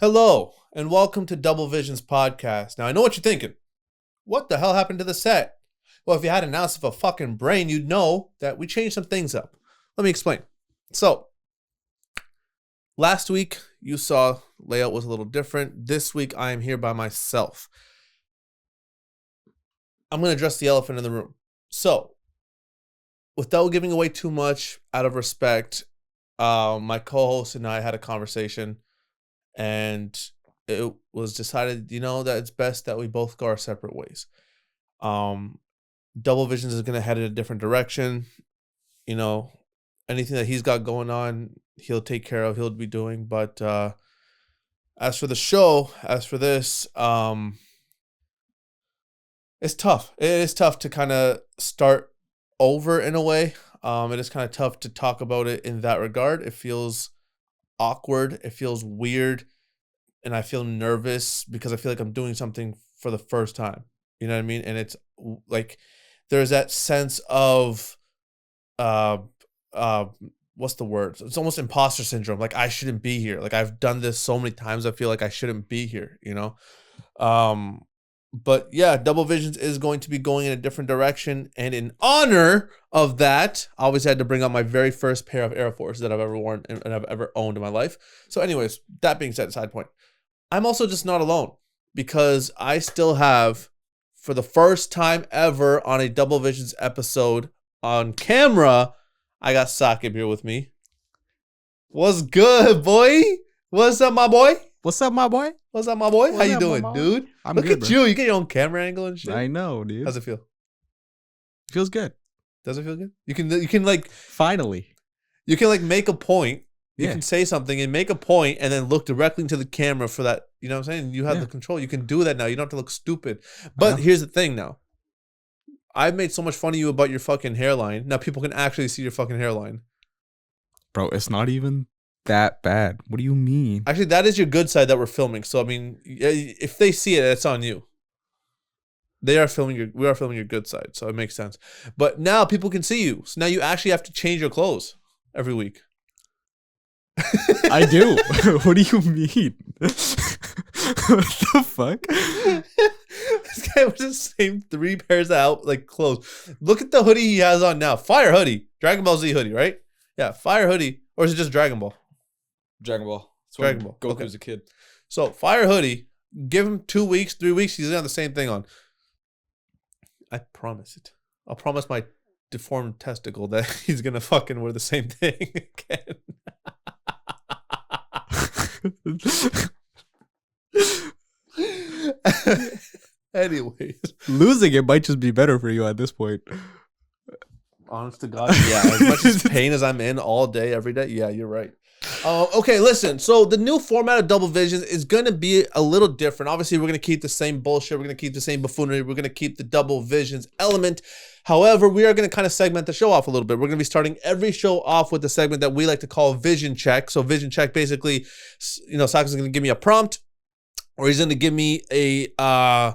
Hello, and welcome to Double Vizions podcast. Now, I know what you're thinking. What the hell happened to the set? Well, if you had an ounce of a fucking brain, you'd know that we changed some things up. Let me explain. So, last week, you saw layout was a little different. This week, I am here by myself. I'm going to address the elephant in the room. So, without giving away too much, out of respect, my co-host and I had a conversation. And it was decided, that it's best that we both go our separate ways. Double Vizions is going to head in a different direction. Anything that he's got going on, he'll take care of, he'll be doing. But as for the show, as for this, it's tough. It is tough to kind of start over in a way. It is kind of tough to talk about it in that regard. It feels awkward, it feels weird, and I feel nervous because I feel like I'm doing something for the first time. You know what I mean? And it's like there's that sense of what's the word? It's almost imposter syndrome. Like I shouldn't be here. Like I've done this so many times, I feel like I shouldn't be here, But yeah, Double Vizions is going to be going in a different direction. And in honor of that, I always had to bring up my very first pair of Air Forces that I've ever worn and I've ever owned in my life. So anyways, that being said, side point. I'm also just not alone because I still have, for the first time ever on a Double Vizions episode on camera, I got Saquib here with me. What's good, boy? What's up, my boy? What's up, my boy? What's up, my boy? How you doing, dude? I'm Look good, at you. You get your own camera angle and shit. I know, dude. How's it feel? Feels good. Does it feel good? You can like finally. You can like make a point. You Yeah. can say something and make a point and then look directly into the camera for that. You know what I'm saying? You have the control. You can do that now. You don't have to look stupid. But here's the thing now. I've made so much fun of you about your fucking hairline. Now people can actually see your fucking hairline. Bro, it's not even that bad. What do you mean? Actually, that is your good side that we're filming. So I mean, if they see it, it's on you. We are filming your good side, so it makes sense. But now people can see you. So now you actually have to change your clothes every week. I do. What do you mean? What the fuck? This guy was the same 3 pairs of clothes. Look at the hoodie he has on now. Fire hoodie. Dragon Ball Z hoodie, right? Yeah, fire hoodie. Or is it just Dragon Ball? Dragon Ball. Dragon Ball. Goku Okay. was a kid. So fire hoodie. Give him 2 weeks, 3 weeks. He's gonna have the same thing on. I promise it. I'll promise my deformed testicle that he's gonna fucking wear the same thing again. Anyways, Losing it might just be better for you at this point. honest to God, yeah. As much as pain as I'm in all day, every day, yeah, you're right. Okay, listen. So the new format of Double Vizions is going to be a little different. Obviously, we're going to keep the same bullshit. We're going to keep the same buffoonery. We're going to keep the Double Vizions element. However, we are going to kind of segment the show off a little bit. We're going to be starting every show off with the segment that we like to call Vizion Check. So Vizion Check, basically, Saquib's going to give me a prompt, or he's going to give me a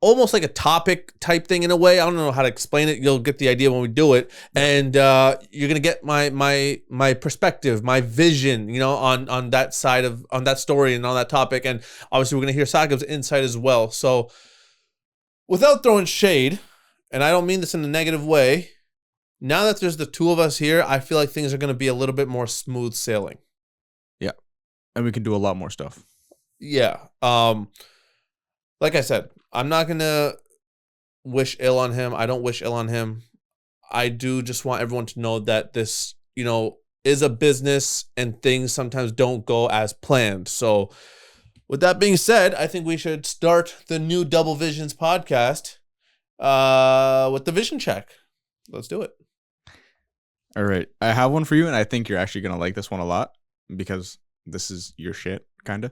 almost like a topic type thing in a way. I don't know how to explain it. You'll get the idea when we do it. And you're going to get my perspective, my vision, on that side on that story and on that topic. And obviously we're going to hear Saquib's insight as well. So without throwing shade, and I don't mean this in a negative way, now that there's the two of us here, I feel like things are going to be a little bit more smooth sailing. Yeah. And we can do a lot more stuff. Yeah. Like I said, I'm not going to wish ill on him. I don't wish ill on him. I do just want everyone to know that this, is a business and things sometimes don't go as planned. So with that being said, I think we should start the new Double Vizions podcast with the Vizion Check. Let's do it. All right. I have one for you, and I think you're actually going to like this one a lot because this is your shit, kind of.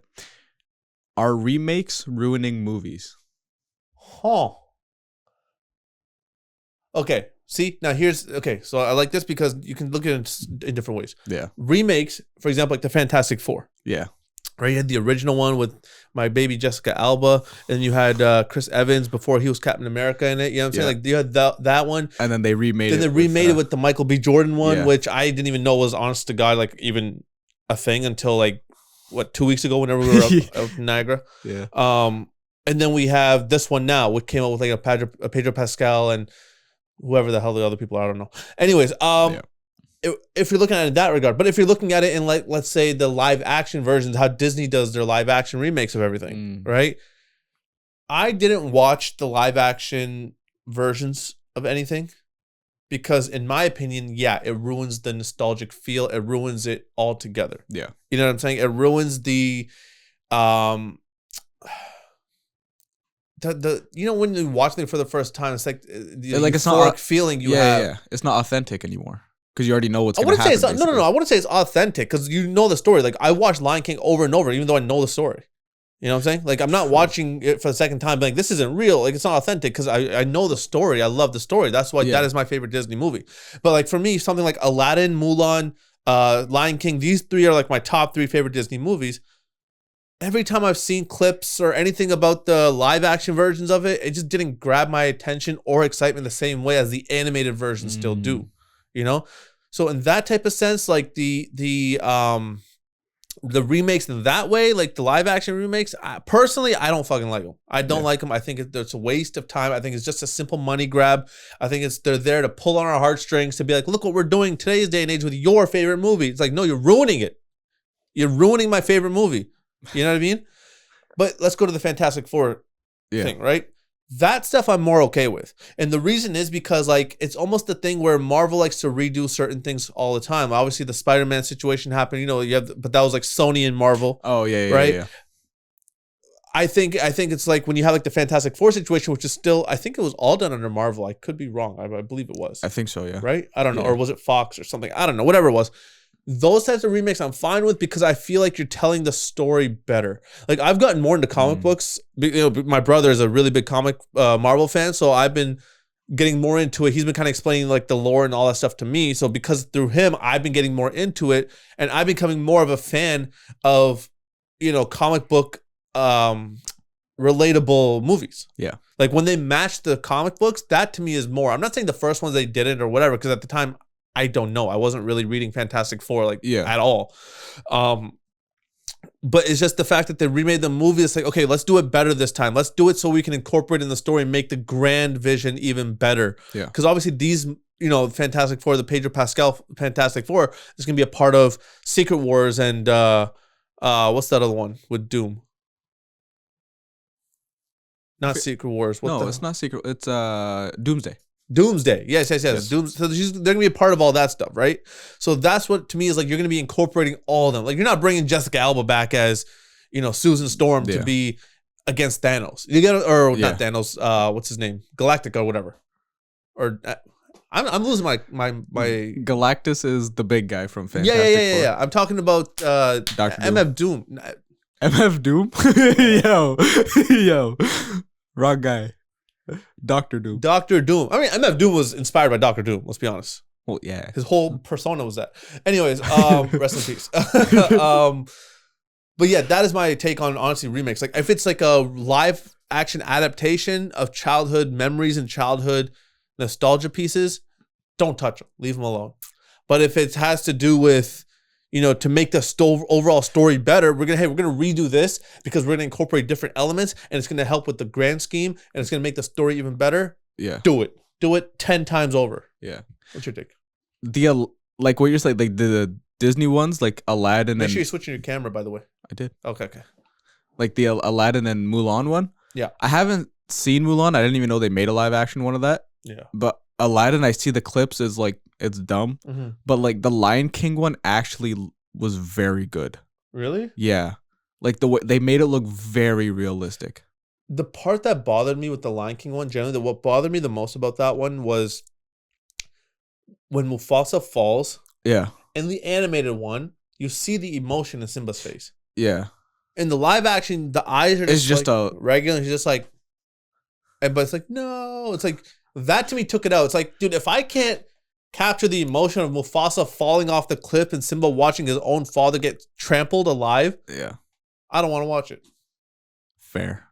Are remakes ruining movies? Huh. Okay. See, now so I like this because you can look at it in different ways. Yeah. Remakes, for example, like the Fantastic Four. Yeah. Right, you had the original one with my baby Jessica Alba, and you had Chris Evans before he was Captain America in it. You know what I'm saying? Like you had that one, and then they remade it. Then they remade it with the Michael B. Jordan one, yeah. which I didn't even know was, honest to God, like even a thing until like what, 2 weeks ago whenever we were up in Niagara. Yeah. And then we have this one now, which came out with like a Pedro Pascal and whoever the hell the other people are, I don't know. Anyways, if you're looking at it in that regard, but if you're looking at it in like, let's say the live action versions, how Disney does their live action remakes of everything, right? I didn't watch the live action versions of anything because in my opinion, yeah, it ruins the nostalgic feel. It ruins it altogether. Yeah. You know what I'm saying? It ruins the you know, when you watch it for the first time, it's like the it's not feeling you have. Yeah. It's not authentic anymore because you already know what's I going to happen. No. I wouldn't say it's authentic because you know the story. Like I watched Lion King over and over, even though I know the story. You know what I'm saying? Like I'm not watching it for the second time, being like this isn't real. Like it's not authentic because I know the story. I love the story. That's why that is my favorite Disney movie. But like for me, something like Aladdin, Mulan, Lion King, these three are like my top 3 favorite Disney movies. Every time I've seen clips or anything about the live action versions of it, it just didn't grab my attention or excitement the same way as the animated versions still do. You know? So in that type of sense, like the remakes in that way, like the live action remakes, personally, I don't fucking like them. I don't like them. I think it's a waste of time. I think it's just a simple money grab. I think they're there to pull on our heartstrings to be like, look what we're doing today's day and age with your favorite movie. It's like, no, you're ruining it. You're ruining my favorite movie. You know what I mean? But let's go to the Fantastic Four thing, right? That stuff I'm more okay with. And the reason is because like it's almost the thing where Marvel likes to redo certain things all the time. Obviously the Spider-Man situation happened, you know, but that was like Sony and Marvel. Oh, yeah, right? Yeah. I think it's like when you have like the Fantastic Four situation, which is still, I think it was all done under Marvel. I could be wrong. I believe it was. I think so, yeah. Right? I don't know. Or was it Fox or something? I don't know. Whatever it was. Those types of remakes I'm fine with because I feel like you're telling the story better. Like I've gotten more into comic books. You know, my brother is a really big comic Marvel fan, so I've been getting more into it. He's been kind of explaining like the lore and all that stuff to me. So because through him, I've been getting more into it, and I'm becoming more of a fan of, you know, comic book relatable movies. Yeah. Like when they match the comic books, that to me is more. I'm not saying the first ones they didn't or whatever, because at the time, I don't know. I wasn't really reading Fantastic Four at all. But it's just the fact that they remade the movie. It's like, okay, let's do it better this time. Let's do it so we can incorporate in the story and make the grand vision even better. Yeah. Because obviously these, you know, Fantastic Four, the Pedro Pascal Fantastic Four is going to be a part of Secret Wars and what's that other one with Doom? Not Secret Wars. It's not Secret. It's Doomsday. Doomsday. Yes. So they're going to be a part of all that stuff, right? So that's what, to me, is like you're going to be incorporating all of them. Like you're not bringing Jessica Alba back as, you know, Susan Storm to be against Thanos. You get not Thanos, what's his name? Galactic or whatever. Or I'm losing my Galactus is the big guy from Fantastic Four. Yeah. I'm talking about MF Doom. MF Doom? Yo. Wrong guy. Doctor Doom. I mean, MF Doom was inspired by Doctor Doom, let's be honest. Well, yeah. His whole persona was that. Anyways, rest in peace. But yeah, that is my take on, honestly, remakes. Like, if it's like a live action adaptation of childhood memories and childhood nostalgia pieces, don't touch them. Leave them alone. But if it has to do with, you know, to make the overall story better, we're gonna redo this because we're gonna incorporate different elements, and it's gonna help with the grand scheme, and it's gonna make the story even better. Yeah, do it 10 times over. Yeah, what's your take? Like what you're saying, like the Disney ones, like Aladdin. Make sure you're switching your camera, by the way. I did. Okay. Like the Aladdin and Mulan one. Yeah, I haven't seen Mulan. I didn't even know they made a live action one of that. Yeah, but Aladdin, I see the clips, is like, it's dumb. Mm-hmm. But like the Lion King one actually was very good. Really? Yeah. Like the way they made it look very realistic. The part that bothered me with the Lion King one, generally, what bothered me the most about that one was when Mufasa falls. Yeah. In the animated one, you see the emotion in Simba's face. Yeah. In the live action, the eyes are just like regular. He's just like, but it's like, no. It's like, that to me took it out. It's like, dude, if I can't capture the emotion of Mufasa falling off the cliff and Simba watching his own father get trampled alive, yeah, I don't want to watch it. Fair,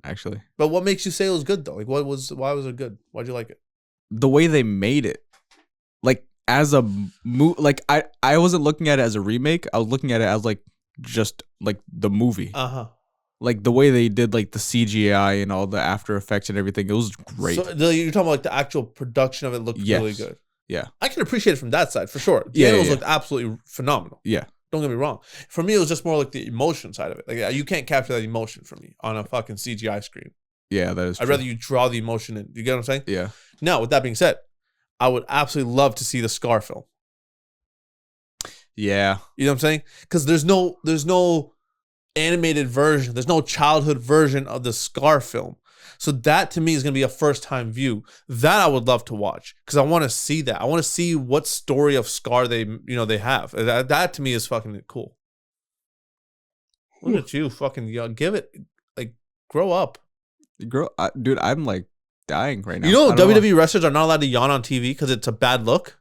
actually. But what makes you say it was good though? Like, why was it good? Why'd you like it? The way they made it, like as a like I wasn't looking at it as a remake. I was looking at it as like just like the movie. Uh-huh. Like the way they did like the CGI and all the After Effects and everything, it was great. So you're talking about like the actual production of it looked really good. Yeah. I can appreciate it from that side for sure. The animals looked absolutely phenomenal. Yeah. Don't get me wrong. For me, it was just more like the emotion side of it. Like you can't capture that emotion from me on a fucking CGI screen. Yeah, that is true. I'd rather you draw the emotion in. You get what I'm saying? Yeah. Now, with that being said, I would absolutely love to see the Scar film. Yeah. You know what I'm saying? Because there's no animated version. There's no childhood version of the Scar film. So that to me is going to be a first time view. That I would love to watch because I want to see that. I want to see what story of Scar they have. That to me is fucking cool. Look at you, fucking young. Give it, like, grow up. Dude, I'm like dying right now. You know, WWE wrestlers are not allowed to yawn on TV because it's a bad look.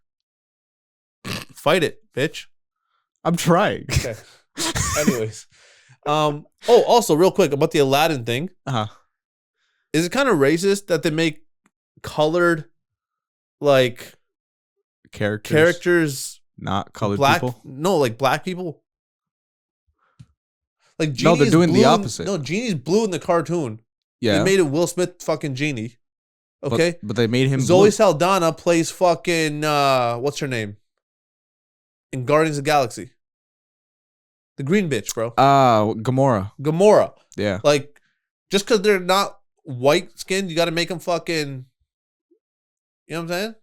Fight it, bitch. I'm trying. Okay. Anyways, also real quick about the Aladdin thing. Is it kind of racist that they make colored, like, characters not colored black people? No, like black people. Like no, they're doing the opposite. No, Genie's blue in the cartoon. Yeah, they made it Will Smith fucking Genie. Okay, but they made him. Zoe blue. Saldana plays fucking what's her name in Guardians of the Galaxy? The green bitch, bro. Gamora. Yeah, like just because they're not white skinned, you got to make them fucking. You know what I'm saying?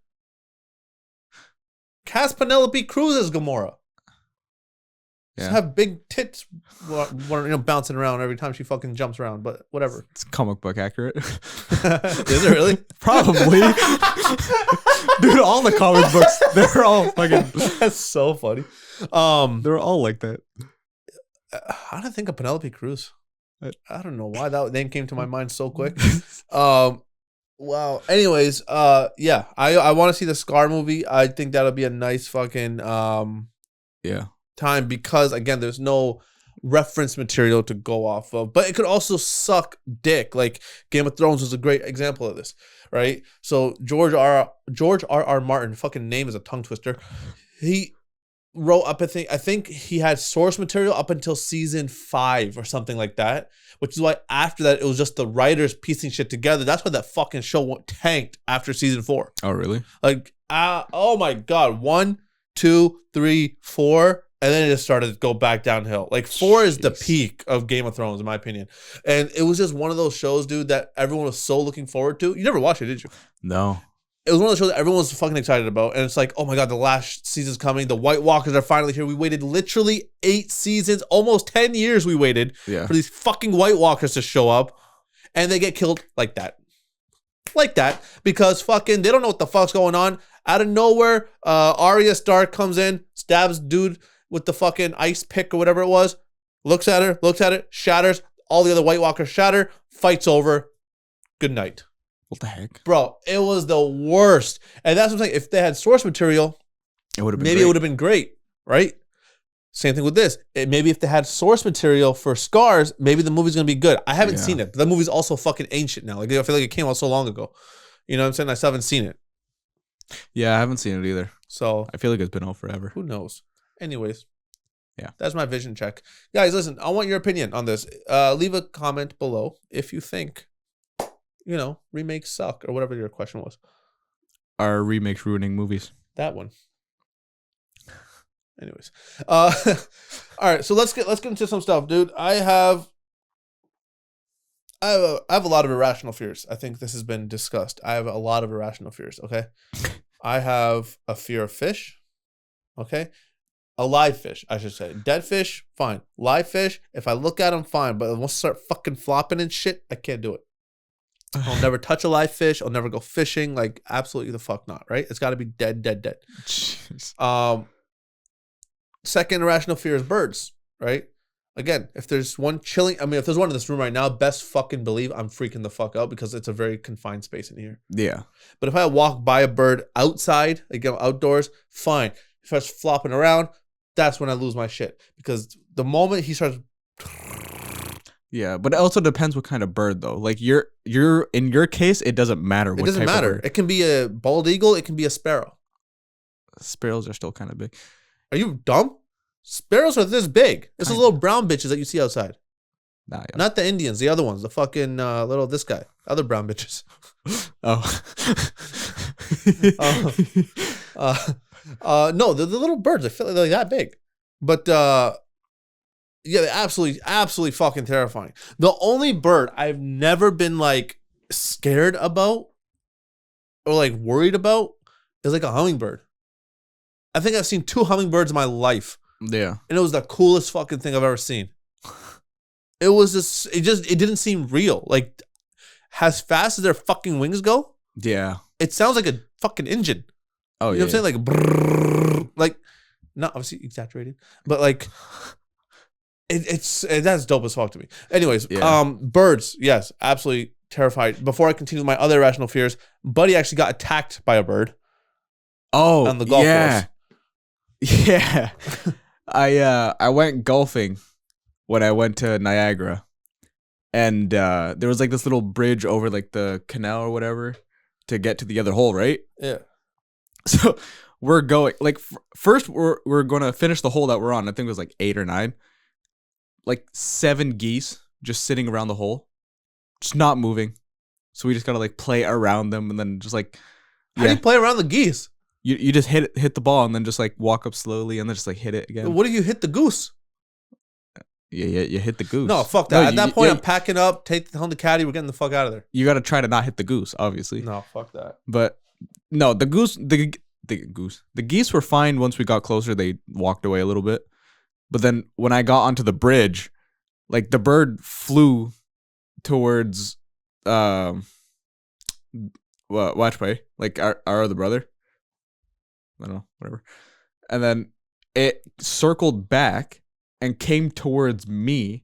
Cast Penelope Cruz as Gamora. Just have big tits, bouncing around every time she fucking jumps around. But whatever. It's comic book accurate. Is it really? Probably. Dude, all the comic books, they're all fucking. That's so funny. They're all like that. How did I think of Penelope Cruz? I don't know why that name came to my mind so quick. Well, anyways, yeah, I want to see the Scar movie. I think that'll be a nice fucking time because again, there's no reference material to go off of, but it could also suck dick. Like Game of Thrones was a great example of this, right? So George R. Martin, fucking name is a tongue twister. He wrote up, I think he had source material up until season 5 or something like that, which is why after that it was just the writers piecing shit together. That's why that fucking show tanked after season 4. Oh really? Like oh my god, 1, 2, 3, 4, and then it just started to go back downhill. Like 4 is the peak of Game of Thrones in my opinion, and it was just one of those shows, dude, that everyone was so looking forward to. You never watched it, did you? No. It was one of the shows that everyone was fucking excited about. And it's like, oh my God, the last season's coming. The White Walkers are finally here. We waited literally 8 seasons, almost 10 years we waited for these fucking White Walkers to show up. And they get killed like that. Like that. Because fucking, they don't know what the fuck's going on. Out of nowhere, Arya Stark comes in, stabs dude with the fucking ice pick or whatever it was. Looks at it, shatters. All the other White Walkers shatter. Fight's over. Good night. What the heck? Bro, it was the worst. And that's what I'm saying. If they had source material, it would have been great, right? Same thing with this. Maybe if they had source material for Scars, maybe the movie's going to be good. I haven't seen it. The movie's also fucking ancient now. Like I feel like it came out so long ago. You know what I'm saying? I still haven't seen it. Yeah, I haven't seen it either. So I feel like it's been out forever. Who knows? Anyways. Yeah. That's my vision check. Guys, listen, I want your opinion on this. Leave a comment below if you think remakes suck or whatever your question was. Are remakes ruining movies? That one. Anyways, all right. So let's get into some stuff, dude. I have a lot of irrational fears. I think this has been discussed. I have a lot of irrational fears. Okay, I have a fear of fish. Okay, a live fish, I should say. Dead fish, fine. Live fish, if I look at them, fine. But once I start fucking flopping and shit, I can't do it. I'll never touch a live fish. I'll never go fishing. Like, absolutely the fuck not, right? It's got to be dead. Jeez. Second irrational fear is birds, right? Again, if there's one if there's one in this room right now, best fucking believe I'm freaking the fuck out because it's a very confined space in here. Yeah. But if I walk by a bird outside, like outdoors, fine. If he starts flopping around, that's when I lose my shit. Because the moment he starts... Yeah, but it also depends what kind of bird though. Like you're in your case, it doesn't matter what type of bird. It doesn't matter. It can be a bald eagle, it can be a sparrow. Sparrows are still kind of big. Are you dumb? Sparrows are this big. It's those little brown bitches that you see outside. Nah, yeah. Not the Indians, the other ones. The fucking little this guy. Other brown bitches. Oh. No, the little birds. I feel like they're that big. But yeah, they're absolutely fucking terrifying. The only bird I've never been like scared about or like worried about is like a hummingbird. I think I've seen 2 hummingbirds in my life. Yeah. And it was the coolest fucking thing I've ever seen. It was just, it didn't seem real. Like, as fast as their fucking wings go, Yeah. it sounds like a fucking engine. Oh, you know what I'm saying? Like, brrr, like, not obviously exaggerated, but like, that's dope as fuck to me. Anyways, birds, yes, absolutely terrified. Before I continue with my other irrational fears, Buddy actually got attacked by a bird. Oh, on the golf course. Yeah. I went golfing when I went to Niagara, and there was like this little bridge over like the canal or whatever to get to the other hole, right? Yeah. So we're going like first we're gonna finish the hole that we're on. I think it was like 8 or 9. Like 7 geese just sitting around the hole, just not moving. So we just gotta like play around them and then just like. How do you play around the geese? You just hit the ball and then just like walk up slowly and then just like hit it again. What do you hit the goose? Yeah, you hit the goose. No, fuck that. At that point, I'm packing up, take the caddy, we're getting the fuck out of there. You got to try to not hit the goose, obviously. No, fuck that. But no, the geese were fine once we got closer. They walked away a little bit. But then when I got onto the bridge, like the bird flew towards watch play, like our other brother. I don't know, whatever. And then it circled back and came towards me,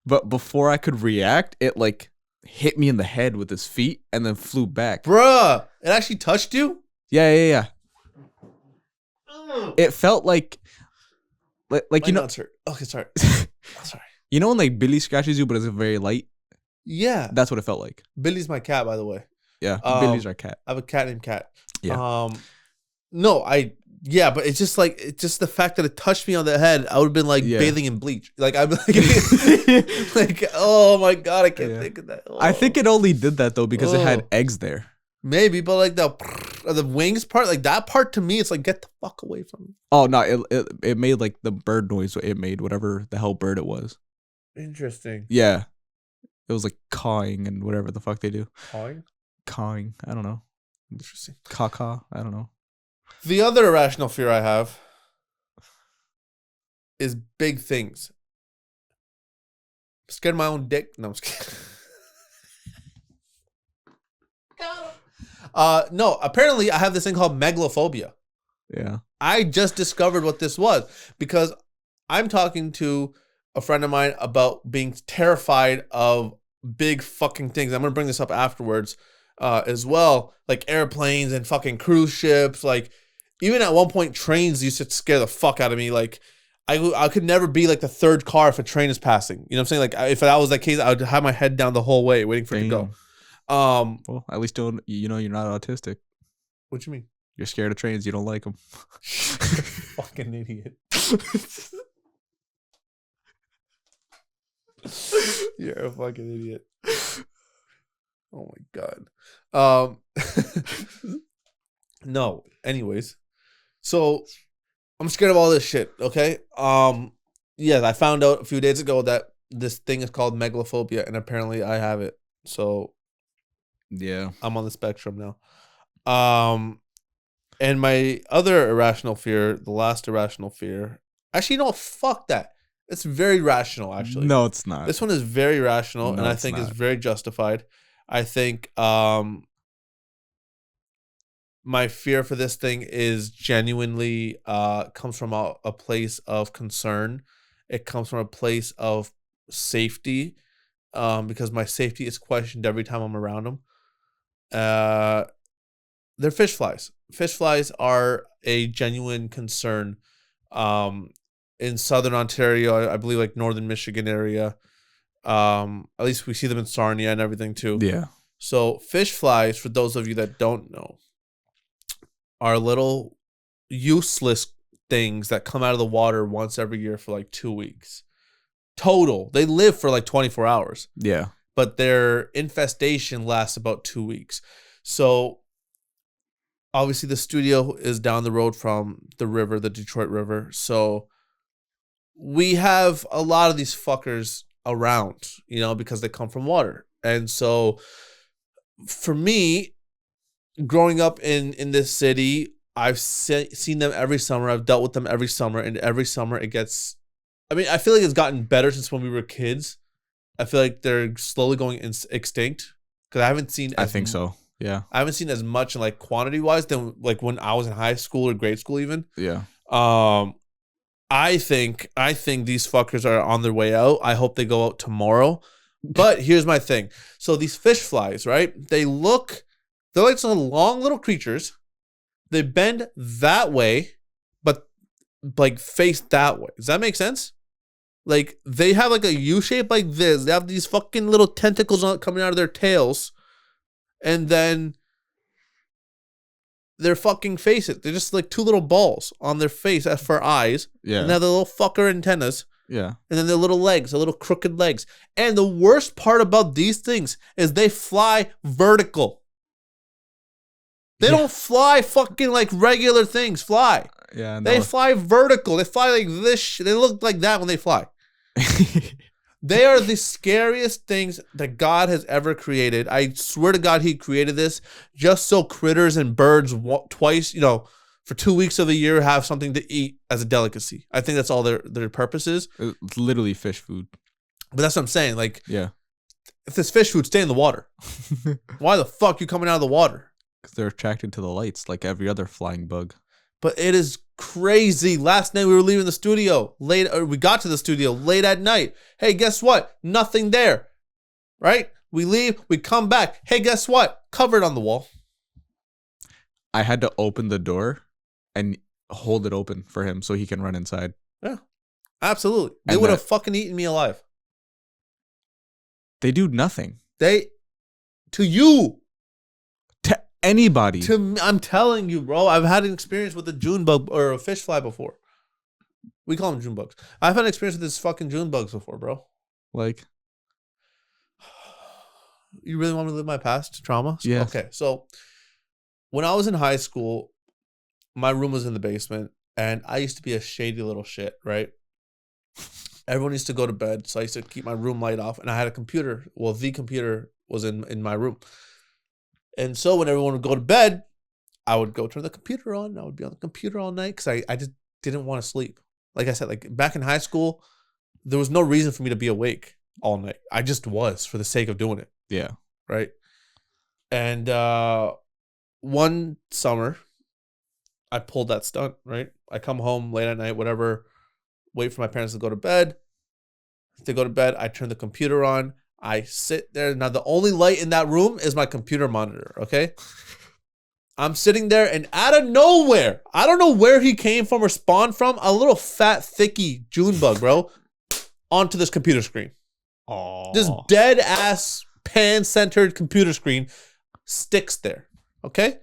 but before I could react, it like hit me in the head with his feet and then flew back. Bruh, it actually touched you? Yeah. It felt like My you know. nuts hurt. Okay, sorry. Sorry. You know when like Billy scratches you, but it's very light. Yeah, That's what it felt like. Billy's my cat, by the way. Yeah, Billy's our cat. I have a cat named Cat. Yeah. No, but it's just the fact that it touched me on the head. I would have been like bathing in bleach. Like I'd be like, like, oh my god, I can't think of that. Oh. I think it only did that though because it had eggs there. Maybe, but like the wings part, like that part to me, it's like get the fuck away from me. Oh no, it made like the bird noise. It made whatever the hell bird it was. Interesting. Yeah, it was like cawing and whatever the fuck they do. Cawing. I don't know. Interesting. Caw. I don't know. The other irrational fear I have is big things. I'm scared of my own dick. No, I'm scared. No, apparently I have this thing called megalophobia. Yeah. I just discovered what this was because I'm talking to a friend of mine about being terrified of big fucking things. I'm going to bring this up afterwards as well. Like airplanes and fucking cruise ships. Like even at one point, trains used to scare the fuck out of me. Like I could never be like the third car if a train is passing. You know what I'm saying? Like if that was the case, I would have my head down the whole way waiting for it to go. Well, at least you're not autistic. What you mean? You're scared of trains. You don't like them. Fucking idiot. You're a fucking idiot. Oh my god. No. Anyways, so I'm scared of all this shit. Okay. Yeah, I found out a few days ago that this thing is called megalophobia, and apparently I have it. So yeah, I'm on the spectrum now. And my other irrational fear, the last irrational fear, actually, no, fuck that. It's very rational, actually. No, it's not. This one is very rational, and I think is very justified. I think my fear for this thing is genuinely comes from a place of concern. It comes from a place of safety, because my safety is questioned every time I'm around them. They're fish flies. Fish flies are a genuine concern. In southern Ontario, I believe like northern Michigan area. At least we see them in Sarnia and everything too. Yeah. So fish flies, for those of you that don't know, are little useless things that come out of the water once every year for like 2 weeks. Total. They live for like 24 hours. Yeah. But their infestation lasts about 2 weeks. So obviously the studio is down the road from the river, the Detroit River. So we have a lot of these fuckers around, because they come from water. And so for me, growing up in this city, I've seen them every summer. I've dealt with them every summer. And every summer it gets... I feel like it's gotten better since when we were kids. I feel like they're slowly going extinct. Because I haven't seen... I think so. Yeah. I haven't seen as much in like quantity-wise than like when I was in high school or grade school even. Yeah. I think these fuckers are on their way out. I hope they go out tomorrow. But here's my thing. So these fish flies, right? They're like some long little creatures. They bend that way, but like face that way. Does that make sense? Like they have like a U shape like this. They have these fucking little tentacles coming out of their tails. And then their fucking faces. They're just like two little balls on their face for eyes. Yeah. And they have the little fucker antennas. Yeah. And then their little legs, the little crooked legs. And the worst part about these things is they fly vertical. They don't fly fucking like regular things fly. Yeah. They fly vertical. They fly like this. They look like that when they fly. They are the scariest things that God has ever created. I swear to God, he created this just so critters and birds twice, for 2 weeks of the year have something to eat as a delicacy. I think that's all their purpose is. It's literally fish food. But that's what I'm saying. Like, yeah, if this fish food, stay in the water. Why the fuck you coming out of the water? Because they're attracted to the lights like every other flying bug. But it is crazy. Last night we were leaving the studio we got to the studio late at night. Hey, guess what? Nothing there. Right? We leave, we come back. Hey, guess what? Covered on the wall. I had to open the door and hold it open for him so he can run inside. Yeah. Absolutely. They would have fucking eaten me alive. They do nothing. To you. To anybody. I'm telling you, bro. I've had an experience with a June bug or a fish fly before. We call them June bugs. I've had an experience with this fucking June bugs before, bro. Like, you really want me to live my past trauma? Yeah. Okay, so when I was in high school, my room was in the basement, and I used to be a shady little shit, right? Everyone used to go to bed, so I used to keep my room light off, and I had a computer. Well, the computer was in my room. And so when everyone would go to bed, I would go turn the computer on, and I would be on the computer all night because I just didn't want to sleep. Like I said, like back in high school, there was no reason for me to be awake all night. I just was for the sake of doing it. yeah. Right. And one summer, I pulled that stunt, right? I come home late at night, whatever, wait for my parents to go to bed. If they go to bed, I turn the computer on. I sit there. Now, the only light in that room is my computer monitor, okay? I'm sitting there, and out of nowhere, I don't know where he came from or spawned from, a little fat, thicky June bug, bro, onto this computer screen. Oh. This dead-ass, pan-centered computer screen sticks there, okay?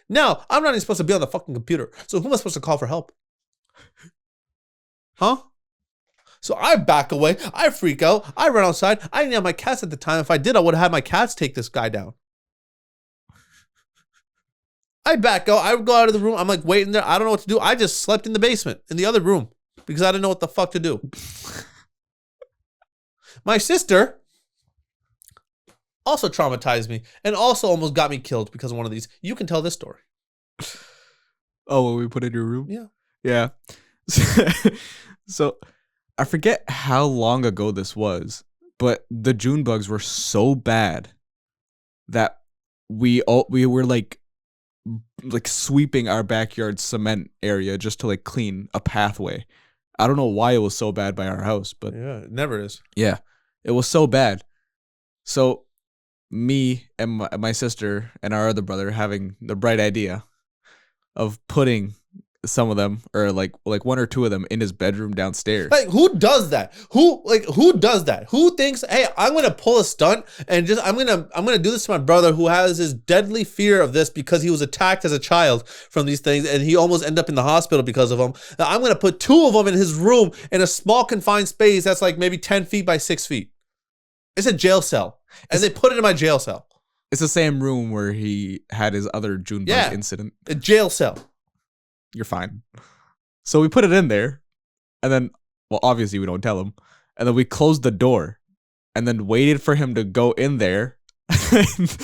Now, I'm not even supposed to be on the fucking computer, so who am I supposed to call for help? Huh? So I back away, I freak out, I run outside. I didn't have my cats at the time. If I did, I would have had my cats take this guy down. I back out, I would go out of the room, I'm like waiting there, I don't know what to do. I just slept in the basement, in the other room, because I didn't know what the fuck to do. My sister also traumatized me and also almost got me killed because of one of these. You can tell this story. Oh, what we put in your room? Yeah. Yeah. So I forget how long ago this was, but the June bugs were so bad that we were like sweeping our backyard cement area just to like clean a pathway. I don't know why it was so bad by our house, but yeah, it never is. Yeah, it was so bad. So me and my sister and our other brother having the bright idea of putting some of them, or like one or two of them in his bedroom downstairs. Like, who does that? Who does that? Who thinks, hey, I'm gonna pull a stunt and just I'm gonna do this to my brother who has this deadly fear of this because he was attacked as a child from these things and he almost ended up in the hospital because of them. Now, I'm gonna put two of them in his room in a small confined space that's like maybe 10 feet by 6 feet. It's a jail cell, and they put it in my jail cell. It's the same room where he had his other June bug incident. A jail cell. You're fine. So we put it in there, and then, well, obviously we don't tell him, and then we closed the door, and then waited for him to go in there, and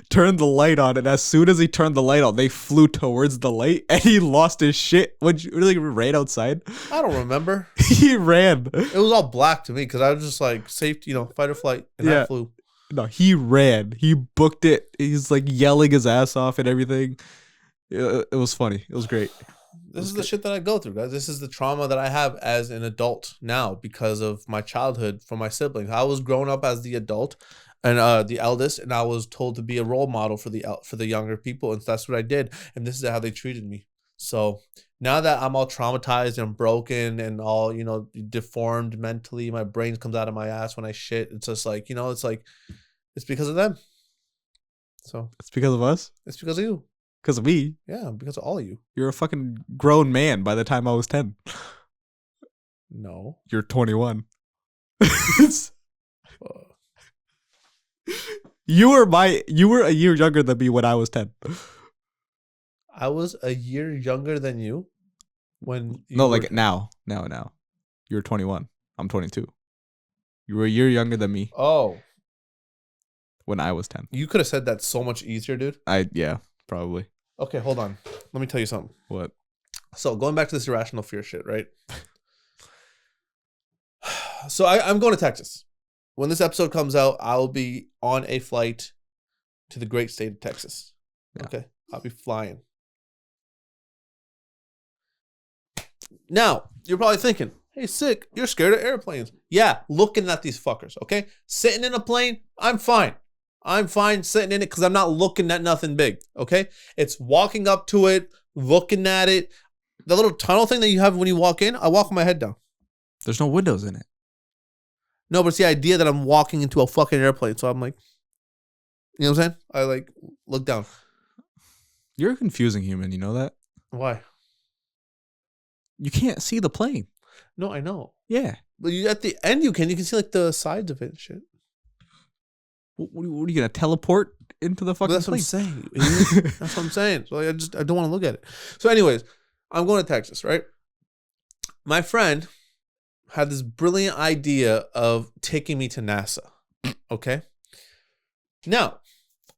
turned the light on, and as soon as he turned the light on, they flew towards the light, and he lost his shit. When you really ran outside? I don't remember. He ran. It was all black to me because I was just like, safety, fight or flight, and I flew. No, he ran. He booked it. He's like yelling his ass off and everything. It was funny. It was great. This is the shit that I go through, guys. This is the trauma that I have as an adult now because of my childhood from my siblings. I was grown up as the adult and the eldest, and I was told to be a role model for the younger people, and that's what I did. And this is how they treated me. So now that I'm all traumatized and broken and all deformed mentally, my brain comes out of my ass when I shit. It's just like it's because of them. So it's because of us. It's because of you. Because of me. Yeah, because of all of you. You're a fucking grown man by the time I was 10. No. You're 21. You were a year younger than me when I was 10. I was a year younger than you when you now. You're 21. I'm 22. You were a year younger than me. Oh. When I was 10. You could have said that so much easier, dude. Yeah, probably. Okay, hold on. Let me tell you something. What? So going back to this irrational fear shit, right? So I'm going to Texas. When this episode comes out, I'll be on a flight to the great state of Texas. Yeah. Okay, I'll be flying. Now, you're probably thinking, hey, Sick, you're scared of airplanes. Yeah, looking at these fuckers, okay? Sitting in a plane, I'm fine. I'm fine sitting in it because I'm not looking at nothing big, okay? It's walking up to it, looking at it. The little tunnel thing that you have when you walk in, I walk with my head down. There's no windows in it. No, but it's the idea that I'm walking into a fucking airplane. So I'm like, you know what I'm saying? I like look down. You're a confusing human. You know that? Why? You can't see the plane. No, I know. Yeah. But at the end, you can see like the sides of it and shit. What are you going to teleport into the fucking That's plane? What I'm saying. That's what I'm saying. So I don't want to look at it. So anyways, I'm going to Texas, right? My friend had this brilliant idea of taking me to NASA. Okay. Now,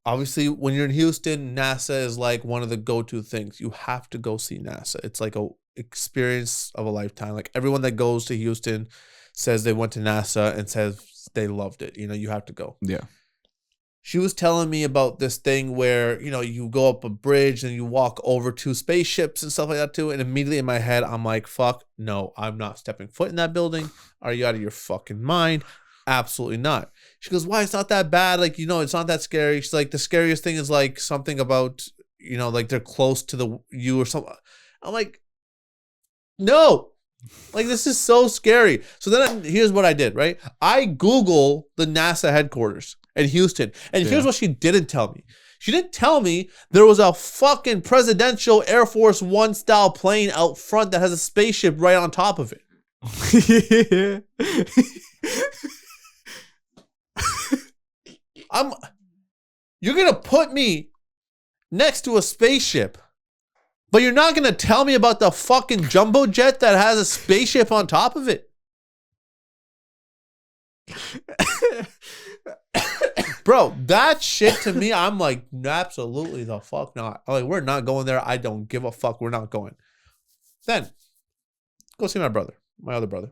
obviously, when you're in Houston, NASA is like one of the go-to things. You have to go see NASA. It's like a experience of a lifetime. Like everyone that goes to Houston says they went to NASA and says they loved it. You have to go. Yeah. She was telling me about this thing where, you go up a bridge and you walk over two spaceships and stuff like that too. And immediately in my head, I'm like, fuck, no, I'm not stepping foot in that building. Are you out of your fucking mind? Absolutely not. She goes, why? It's not that bad. Like, it's not that scary. She's like, the scariest thing is like something about, like they're close to you or something. I'm like, no. Like, this is so scary. So then here's what I did, right? I Google the NASA headquarters in Houston. And here's what she didn't tell me. She didn't tell me there was a fucking presidential Air Force One style plane out front that has a spaceship right on top of it. You're going to put me next to a spaceship, but you're not going to tell me about the fucking jumbo jet that has a spaceship on top of it. Bro, that shit to me, I'm like, absolutely the fuck not. I'm like, we're not going there. I don't give a fuck. We're not going. Then, go see my brother, my other brother.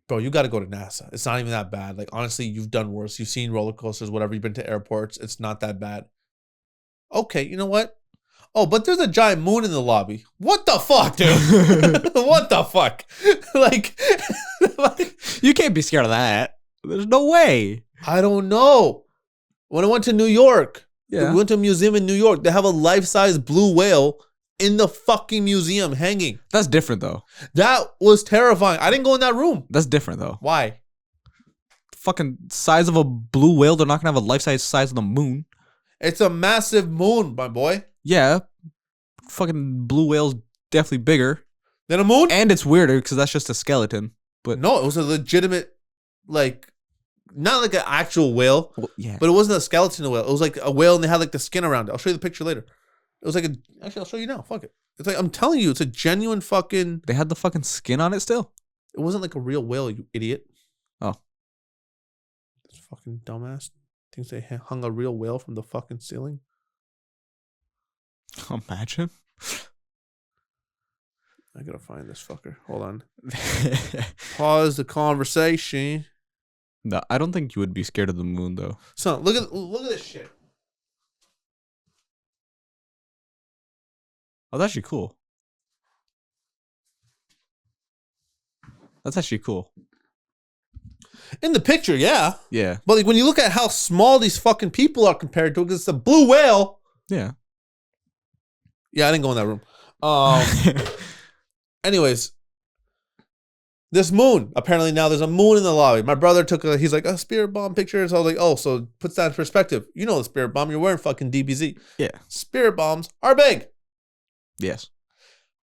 Bro, you got to go to NASA. It's not even that bad. Like, honestly, you've done worse. You've seen roller coasters, whatever. You've been to airports. It's not that bad. Okay, you know what? Oh, but there's a giant moon in the lobby. What the fuck, dude? What the fuck? like, you can't be scared of that. There's no way. I don't know. When I went to New York, we went to a museum in New York. They have a life-size blue whale in the fucking museum hanging. That's different though. That was terrifying. I didn't go in that room. That's different though. Why? Fucking size of a blue whale. They're not gonna have a life-size size of the moon. It's a massive moon, my boy. Yeah. Fucking blue whale's definitely bigger. Than a moon? And it's weirder because that's just a skeleton. But no, it was a legitimate, like, not like an actual whale, well, yeah. but it wasn't a skeleton whale. It was like a whale and they had like the skin around it. I'll show you the picture later. It was like actually, I'll show you now. Fuck it. It's like, I'm telling you, it's a genuine fucking. They had the fucking skin on it still? It wasn't like a real whale, you idiot. Oh. This fucking dumbass thinks they hung a real whale from the fucking ceiling. Imagine. I gotta find this fucker. Hold on. Pause the conversation. No, I don't think you would be scared of the moon though. So look at this shit. Oh, that's actually cool. That's actually cool. In the picture, yeah. Yeah. But like when you look at how small these fucking people are compared to it, 'cause it's a blue whale. Yeah. Yeah, I didn't go in that room. Anyways, this moon. Apparently now there's a moon in the lobby. My brother he's like, a spirit bomb picture. So I was like, oh, so puts that in perspective. You know the spirit bomb. You're wearing fucking DBZ. Yeah. Spirit bombs are big. Yes.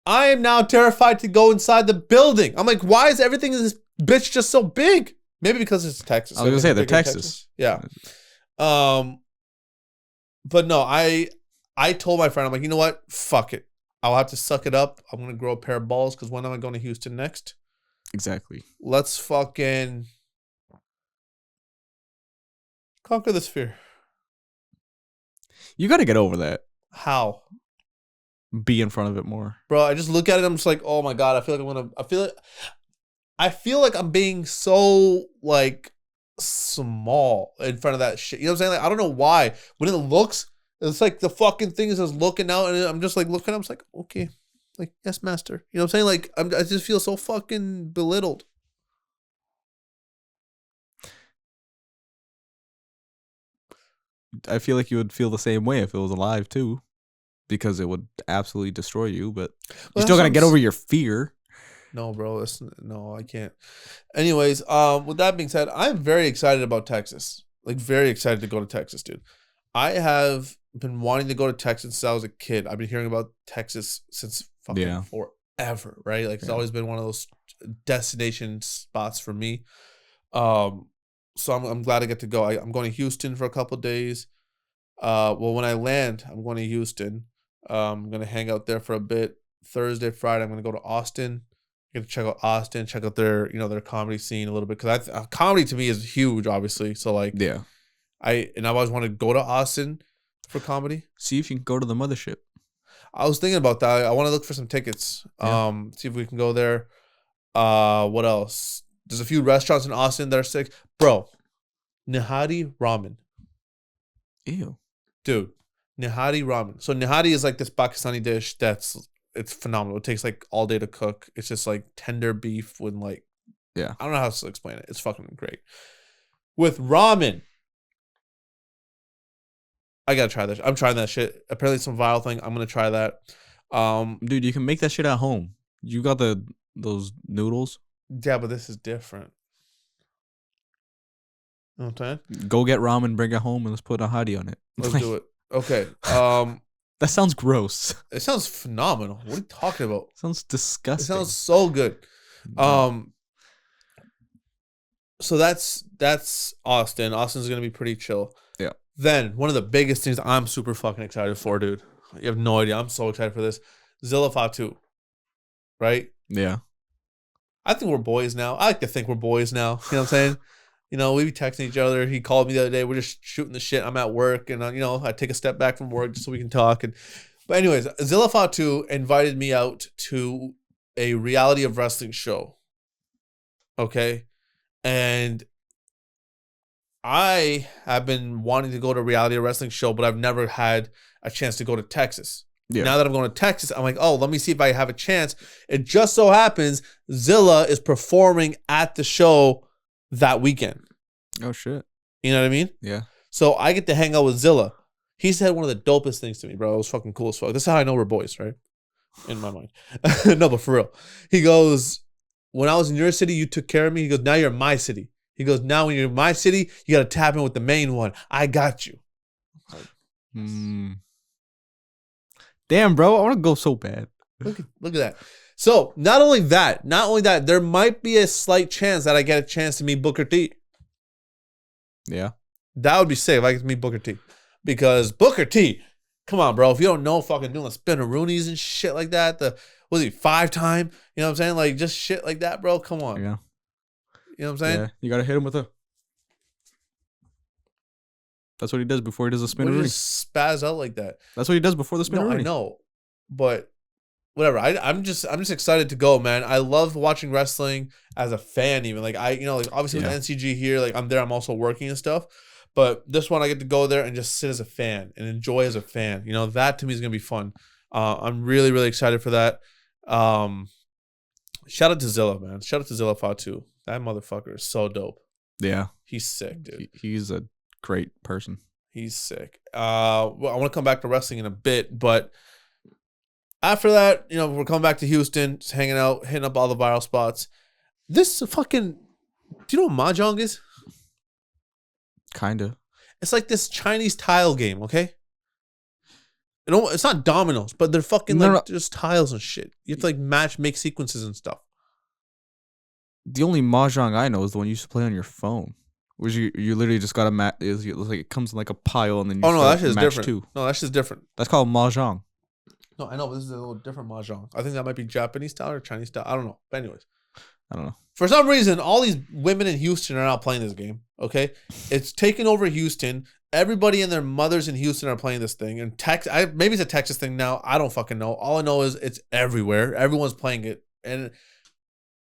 I am now terrified to go inside the building. I'm like, why is everything in this bitch just so big? Maybe because it's Texas. I was gonna say they're Texas. Yeah. But no, I told my friend, I'm like, you know what? Fuck it. I'll have to suck it up. I'm gonna grow a pair of balls because when am I going to Houston next? Exactly. Let's fucking conquer this fear. You got to get over that. How? Be in front of it more, bro. I just look at it. I'm just like, oh my god. I feel like I'm being so like small in front of that shit. You know what I'm saying? Like, I don't know why. When it looks, it's like the fucking thing is just looking out, and I'm just like looking. I'm just like, okay, like yes, master. You know what I'm saying? Like I just feel so fucking belittled. I feel like you would feel the same way if it was alive too, because it would absolutely destroy you. But you're still gonna get over your fear. No, bro. No, I can't. Anyways, with that being said, I'm very excited about Texas. Like very excited to go to Texas, dude. I have been wanting to go to Texas since I was a kid. I've been hearing about Texas since fucking forever, right? Like it's always been one of those destination spots for me. So I'm glad I get to go. I'm going to Houston for a couple of days. Well, when I land, I'm going to Houston. I'm going to hang out there for a bit. Thursday, Friday, I'm going to go to Austin. I'm going to check out Austin, check out their, their comedy scene a little bit. Because comedy to me is huge, obviously. So, like, yeah. I've always wanted to go to Austin for comedy. See if you can go to the mothership. I was thinking about that. I want to look for some tickets. See if we can go there. What else? There's a few restaurants in Austin that are sick. Bro, Nihari ramen. Ew. Dude, Nihari ramen. So Nihari is like this Pakistani dish it's phenomenal. It takes like all day to cook. It's just like tender beef with like, I don't know how to explain it. It's fucking great. With ramen, I gotta try this. I'm trying that shit. Apparently it's some viral thing. I'm gonna try that. Dude, you can make that shit at home. You got those noodles. Yeah, but this is different. You know what I'm saying? Go get ramen, bring it home, and let's put a hottie on it. Let's do it. Okay. That sounds gross. It sounds phenomenal. What are you talking about? Sounds disgusting. It sounds so good. So that's Austin. Austin's gonna be pretty chill. Yeah. Then one of the biggest things I'm super fucking excited for, dude. You have no idea. I'm so excited for this. Zilla Fatu. Right? Yeah. I think we're boys now. I like to think we're boys now. You know what I'm saying? We be texting each other. He called me the other day. We're just shooting the shit. I'm at work, and I take a step back from work just so we can talk. But anyways, Zilla Fatu invited me out to a reality of wrestling show. Okay, and I have been wanting to go to a reality of wrestling show, but I've never had a chance to go to Texas. Yeah. Now that I'm going to Texas, I'm like, oh, let me see if I have a chance. It just so happens Zilla is performing at the show that weekend. Oh, shit. You know what I mean? Yeah. So I get to hang out with Zilla. He said one of the dopest things to me, bro. It was fucking cool as fuck. This is how I know we're boys, right? in my mind. No, but for real. He goes, when I was in your city, you took care of me. He goes, now you're in my city. He goes, now when you're in my city, you got to tap in with the main one. I got you. Damn, bro. I want to go so bad. Look at that. So not only that, there might be a slight chance that I get a chance to meet Booker T. Yeah. That would be sick if I get to meet Booker T. Because Booker T, come on, bro. If you don't know, fucking doing the spin-a-roonies and shit like that, was he 5-time? You know what I'm saying? Like, just shit like that, bro. Come on. Yeah. You know what I'm saying? Yeah. You got to hit him with a... That's what he does before he does a spin-a-rooney. Just spaz out like that. That's what he does before the spin-a-rooney. No, I know. But... whatever. I'm just excited to go, man. I love watching wrestling as a fan, even like obviously with NCG here, like I'm there, I'm also working and stuff. But this one I get to go there and just sit as a fan and enjoy as a fan. You know, that to me is gonna be fun. I'm really, really excited for that. Shout out to Zilla, man. Shout out to Zilla Fatu. That motherfucker is so dope. Yeah. He's sick, dude. He's a great person. He's sick. Well, I want to come back to wrestling in a bit, but after that, we're coming back to Houston, just hanging out, hitting up all the viral spots. This fucking... do you know what Mahjong is? Kinda. It's like this Chinese tile game, okay? It's not dominoes, but they're fucking just tiles and shit. You have to make sequences and stuff. The only Mahjong I know is the one you used to play on your phone. Which you literally just got to match... it comes in like a pile and then you that shit's different. Two. No, that shit's different. That's called Mahjong. No, I know, but this is a little different Mahjong. I think that might be Japanese style or Chinese style. I don't know. But anyways. I don't know. For some reason, all these women in Houston are not playing this game, okay? It's taken over Houston. Everybody and their mothers in Houston are playing this thing. And maybe it's a Texas thing now. I don't fucking know. All I know is it's everywhere. Everyone's playing it. And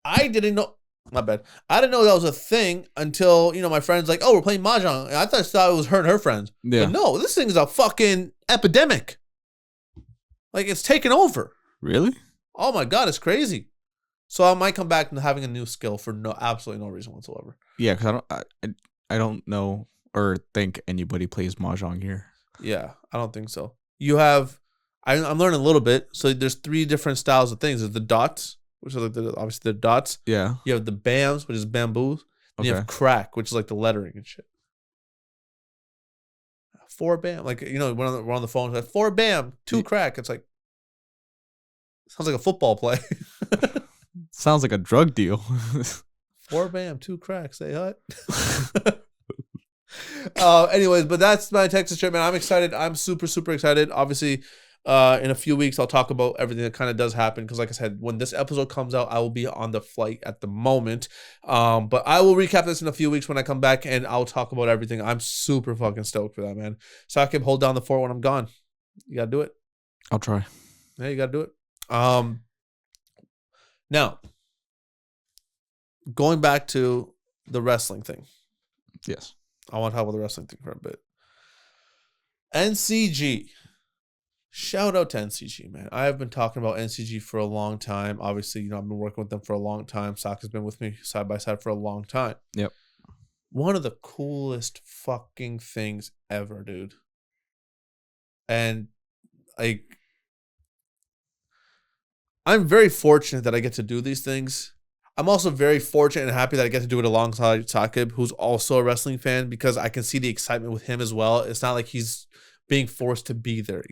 I didn't know... my bad. I didn't know that was a thing until, my friend's like, oh, we're playing Mahjong. And I thought it was her and her friends. Yeah. But no, this thing is a fucking epidemic. Like, it's taken over. Really? Oh my God, it's crazy. So I might come back and having a new skill for absolutely no reason whatsoever. Yeah, because I don't know or think anybody plays Mahjong here. Yeah, I don't think so. You have, I'm learning a little bit. So there's 3 different styles of things. There's the dots, which are obviously the dots. Yeah. You have the bams, which is bamboos. And you have crack, which is like the lettering and shit. 4 bam, like we're on the phone, like 4 bam, 2 crack. It's like sounds like a football play. Sounds like a drug deal. 4 bam, 2 crack. Say hut. Anyways, but that's my Texas trip, man. I'm excited. I'm super, super excited. Obviously, in a few weeks, I'll talk about everything that kind of does happen. Because like I said, when this episode comes out, I will be on the flight at the moment. But I will recap this in a few weeks when I come back and I'll talk about everything. I'm super fucking stoked for that, man. Saquib, hold down the fort when I'm gone. You got to do it. I'll try. Yeah, you got to do it. Now, going back to the wrestling thing. Yes. I want to talk about the wrestling thing for a bit. NCG. Shout out to NCG, man. I have been talking about NCG for a long time. Obviously, I've been working with them for a long time. Sak has been with me side by side for a long time. Yep. One of the coolest fucking things ever, dude. And I'm very fortunate that I get to do these things. I'm also very fortunate and happy that I get to do it alongside Saquib, who's also a wrestling fan, because I can see the excitement with him as well. It's not like he's being forced to be there,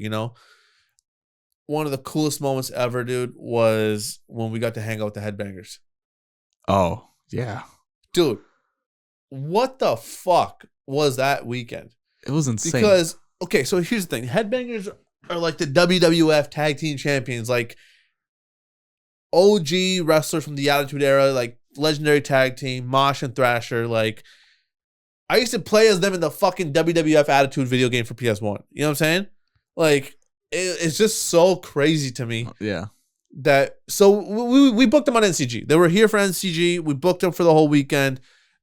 One of the coolest moments ever, dude, was when we got to hang out with the Headbangers. Oh, yeah. Dude, what the fuck was that weekend? It was insane. Because, okay, so here's the thing. Headbangers are like the WWF Tag Team Champions, like OG wrestlers from the Attitude Era, like legendary tag team, Mosh and Thrasher. Like, I used to play as them in the fucking WWF Attitude video game for PS1. You know what I'm saying? Like, it's just so crazy to me. Yeah. So we booked them on NCG. They were here for NCG. We booked them for the whole weekend.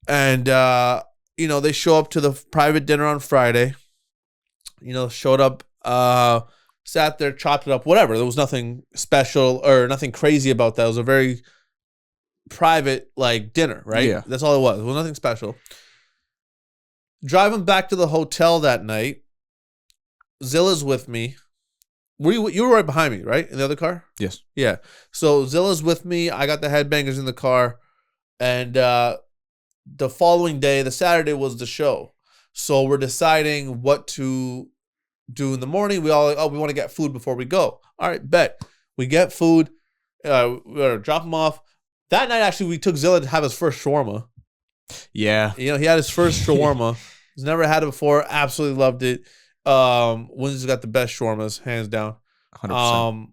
And, they show up to the private dinner on Friday. Showed up, sat there, chopped it up, whatever. There was nothing special or nothing crazy about that. It was a very private, dinner, right? Yeah. That's all it was. It was nothing special. Driving back to the hotel that night, Zilla's with me. You were right behind me, right? In the other car? Yes. Yeah. So Zilla's with me. I got the headbangers in the car. And the following day, the Saturday, was the show. So we're deciding what to do in the morning. We all we want to get food before we go. All right, bet. We get food. We gotta drop him off. That night, actually, we took Zilla to have his first shawarma. Yeah. He had his first shawarma. He's never had it before. Absolutely loved it. Windsor's got the best shawarmas, hands down. 100%.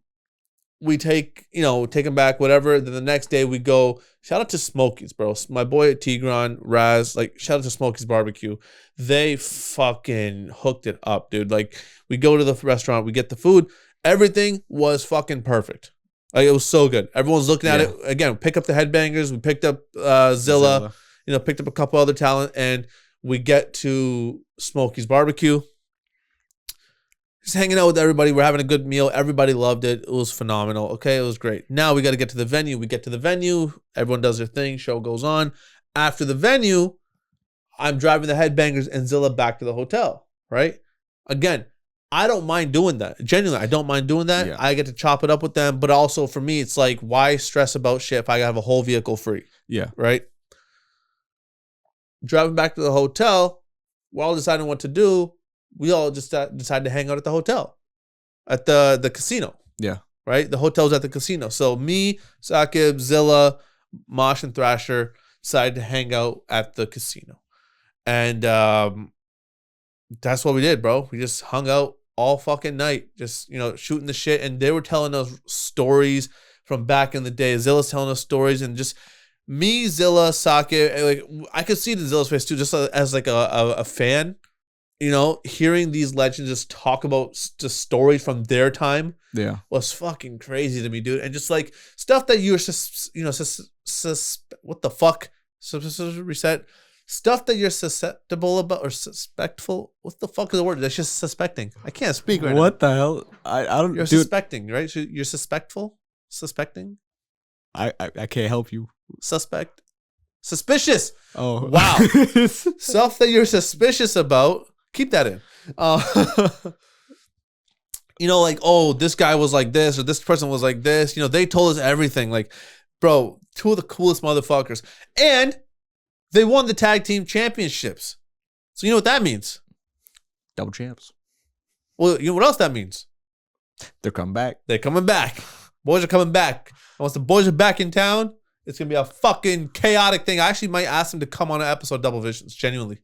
We take him back, whatever. Then the next day we go. Shout out to Smokey's, bro. My boy Tigran, Raz, like shout out to Smokey's Barbecue. They fucking hooked it up, dude. Like we go to the restaurant, we get the food. Everything was fucking perfect. Like it was so good. Everyone's looking at it. Again, pick up the headbangers. We picked up Zilla. Picked up a couple other talent, and we get to Smokey's Barbecue. Just hanging out with everybody. We're having a good meal. Everybody loved it. It was phenomenal. Okay, it was great. Now we got to get to the venue. We get to the venue. Everyone does their thing. Show goes on. After the venue, I'm driving the headbangers and Zilla back to the hotel, right? Again, I don't mind doing that. Genuinely, I don't mind doing that. Yeah. I get to chop it up with them. But also for me, it's like, why stress about shit if I have a whole vehicle free? Yeah. Right? Driving back to the hotel, we're all deciding what to do. We all just decided to hang out at the hotel, at the casino. Yeah. Right? The hotel's at the casino. So me, Saquib, Zilla, Mosh, and Thrasher decided to hang out at the casino. And that's what we did, bro. We just hung out all fucking night, just, shooting the shit. And they were telling us stories from back in the day. Zilla's telling us stories, and just me, Zilla, Saquib, like I could see it in Zilla's face too, just as like a fan. Hearing these legends just talk about just stories from their time was fucking crazy to me, dude. And just like stuff that you're, what the fuck? Reset. Stuff that you're susceptible about or suspectful. What the fuck is the word? That's just suspecting. I can't speak right now. What the hell? I don't. You're suspecting, right? So you're suspecting. I can't help you. Suspicious. Oh wow. Stuff that you're suspicious about. Keep that in. Like, oh, this guy was like this, or this person was like this. They told us everything. Like, bro, two of the coolest motherfuckers. And they won the tag team championships. So you know what that means? Double champs. Well, you know what else that means? They're coming back. They're coming back. Boys are coming back. And once the boys are back in town, it's going to be a fucking chaotic thing. I actually might ask them to come on an episode of Double Visions, genuinely.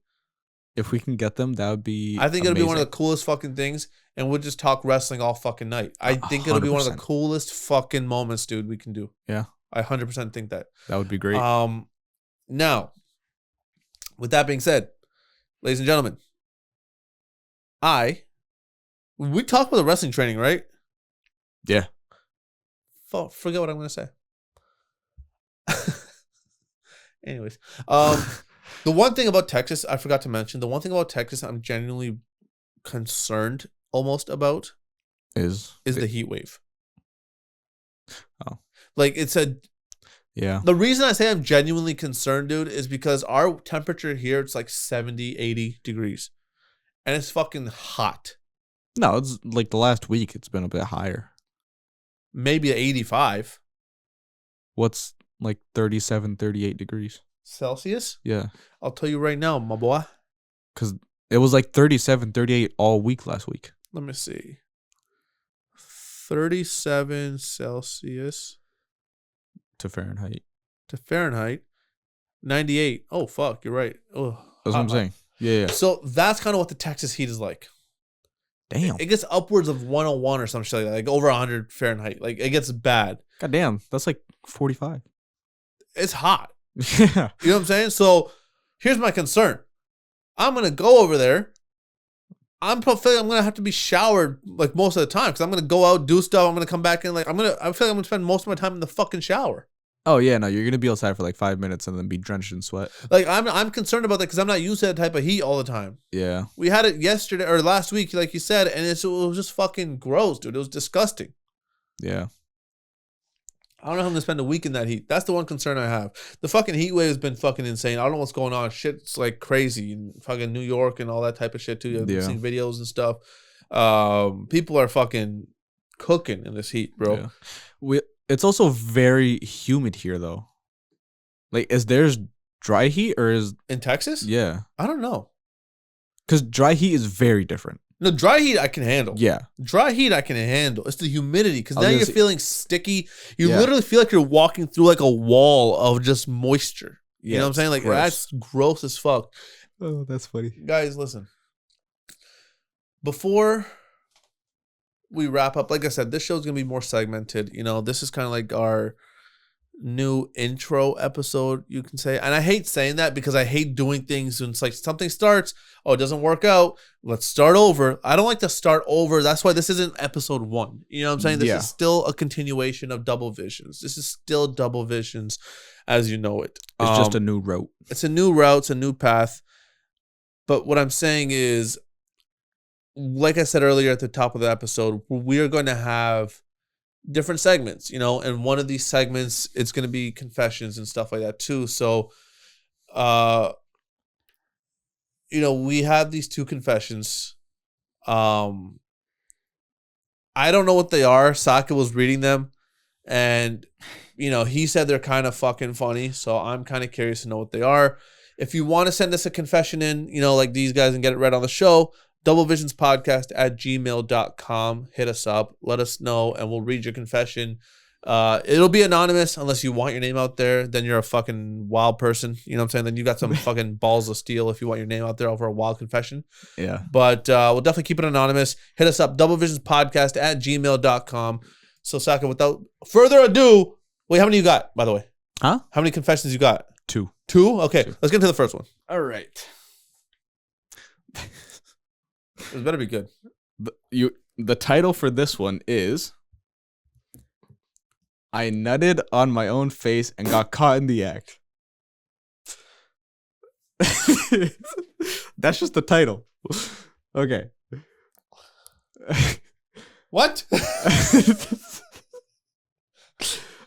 If we can get them, that would be I think amazing. It'll be one of the coolest fucking things, and we'll just talk wrestling all fucking night. I think it'll be one of the 100%. coolest fucking moments, dude, we can do. Yeah. I 100% think that. That would be great. Now, with that being said, ladies and gentlemen, we talked about the wrestling training, right? Yeah. Forget what I'm going to say. Anyways, the one thing about Texas, I forgot to mention, the one thing about Texas I'm genuinely concerned almost about is the heat wave. Oh. Like the reason I say I'm genuinely concerned, dude, is because our temperature here, it's like 70, 80 degrees. And it's fucking hot. No, it's like the last week it's been a bit higher. Maybe 85. What's like 37, 38 degrees? Celsius? Yeah. I'll tell you right now, my boy. Because it was like 37, 38 all week last week. Let me see. 37 Celsius. To Fahrenheit. 98. Oh, fuck. You're right. Oh, that's what I'm saying. Yeah. So that's kind of what the Texas heat is like. Damn. It gets upwards of 101 or some shit like that. Like over 100 Fahrenheit. Like it gets bad. God damn. That's like 45. It's hot. Yeah. You know what I'm saying? So here's my concern. I'm going to go over there. I'm feeling I'm going to have to be showered like most of the time because I'm going to go out, do stuff. I'm going to come back in. Like I feel like I'm going to spend most of my time in the fucking shower. Oh, yeah. No, you're going to be outside for like 5 minutes and then be drenched in sweat. Like I'm concerned about that because I'm not used to that type of heat all the time. Yeah. We had it yesterday or last week, like you said, and it was just fucking gross, dude. It was disgusting. Yeah. I don't know how I'm going to spend a week in that heat. That's the one concern I have. The fucking heat wave has been fucking insane. I don't know what's going on. Shit's like crazy in fucking New York and all that type of shit too. I've been seeing videos and stuff. People are fucking cooking in this heat, bro. Yeah. It's also very humid here, though. Like, is theirs dry heat or is in Texas? Yeah, I don't know. Because dry heat is very different. No, dry heat I can handle. Yeah, dry heat I can handle. It's the humidity because now you're feeling sticky. You literally feel like you're walking through like a wall of just moisture. You know what I'm saying? Like that's gross as fuck. Oh, that's funny. Guys, listen. Before we wrap up, like I said, this show's gonna be more segmented. You know, this is kind of like our new intro episode, you can say. And I hate saying that because I hate doing things when it's like something starts, oh, it doesn't work out, let's start over. I don't like to start over. That's why this isn't episode 1. You know what I'm saying? This is still a continuation of Double Visions. This is still Double Visions as you know it. It's just a new route. It's a new route. It's a new path. But what I'm saying is, like I said earlier at the top of the episode, we are going to have different segments, you know, and one of these segments, it's going to be confessions and stuff like that too. So, you know, we have these 2 confessions. I don't know what they are. Saka was reading them and, you know, he said they're kind of fucking funny. So I'm kind of curious to know what they are. If you want to send us a confession in, you know, like these guys and get it read on the show, doublevizionspodcast@gmail.com. Hit us up. Let us know, and we'll read your confession. It'll be anonymous unless you want your name out there. Then you're a fucking wild person. You know what I'm saying? Then you got some fucking balls of steel if you want your name out there over a wild confession. Yeah. But we'll definitely keep it anonymous. Hit us up, doublevizionspodcast@gmail.com. So, Saka, without further ado, wait, how many you got, by the way? Huh? How many confessions you got? 2. 2? Okay, let's get into the first one. All right. It better be good. The title for this one is I nutted on my own face and got caught in the act. That's just the title. Okay. What?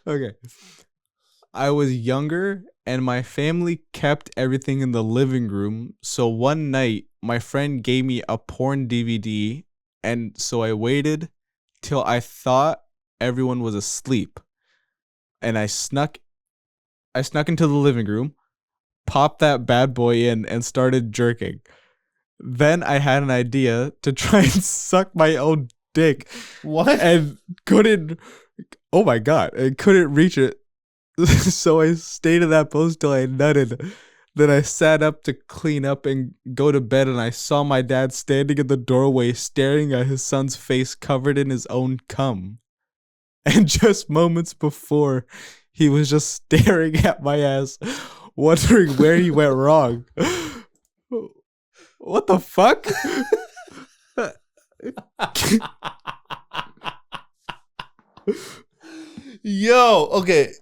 Okay. I was younger and my family kept everything in the living room. So one night, my friend gave me a porn DVD, and so I waited till I thought everyone was asleep. And I snuck into the living room, popped that bad boy in, and started jerking. Then I had an idea to try and suck my own dick. What? And couldn't, oh my God, I couldn't reach it. So I stayed in that pose till I nutted. Then I sat up to clean up and go to bed, and I saw my dad standing in the doorway staring at his son's face covered in his own cum. And just moments before, he was just staring at my ass, wondering where he went wrong. What the fuck? Yo, okay.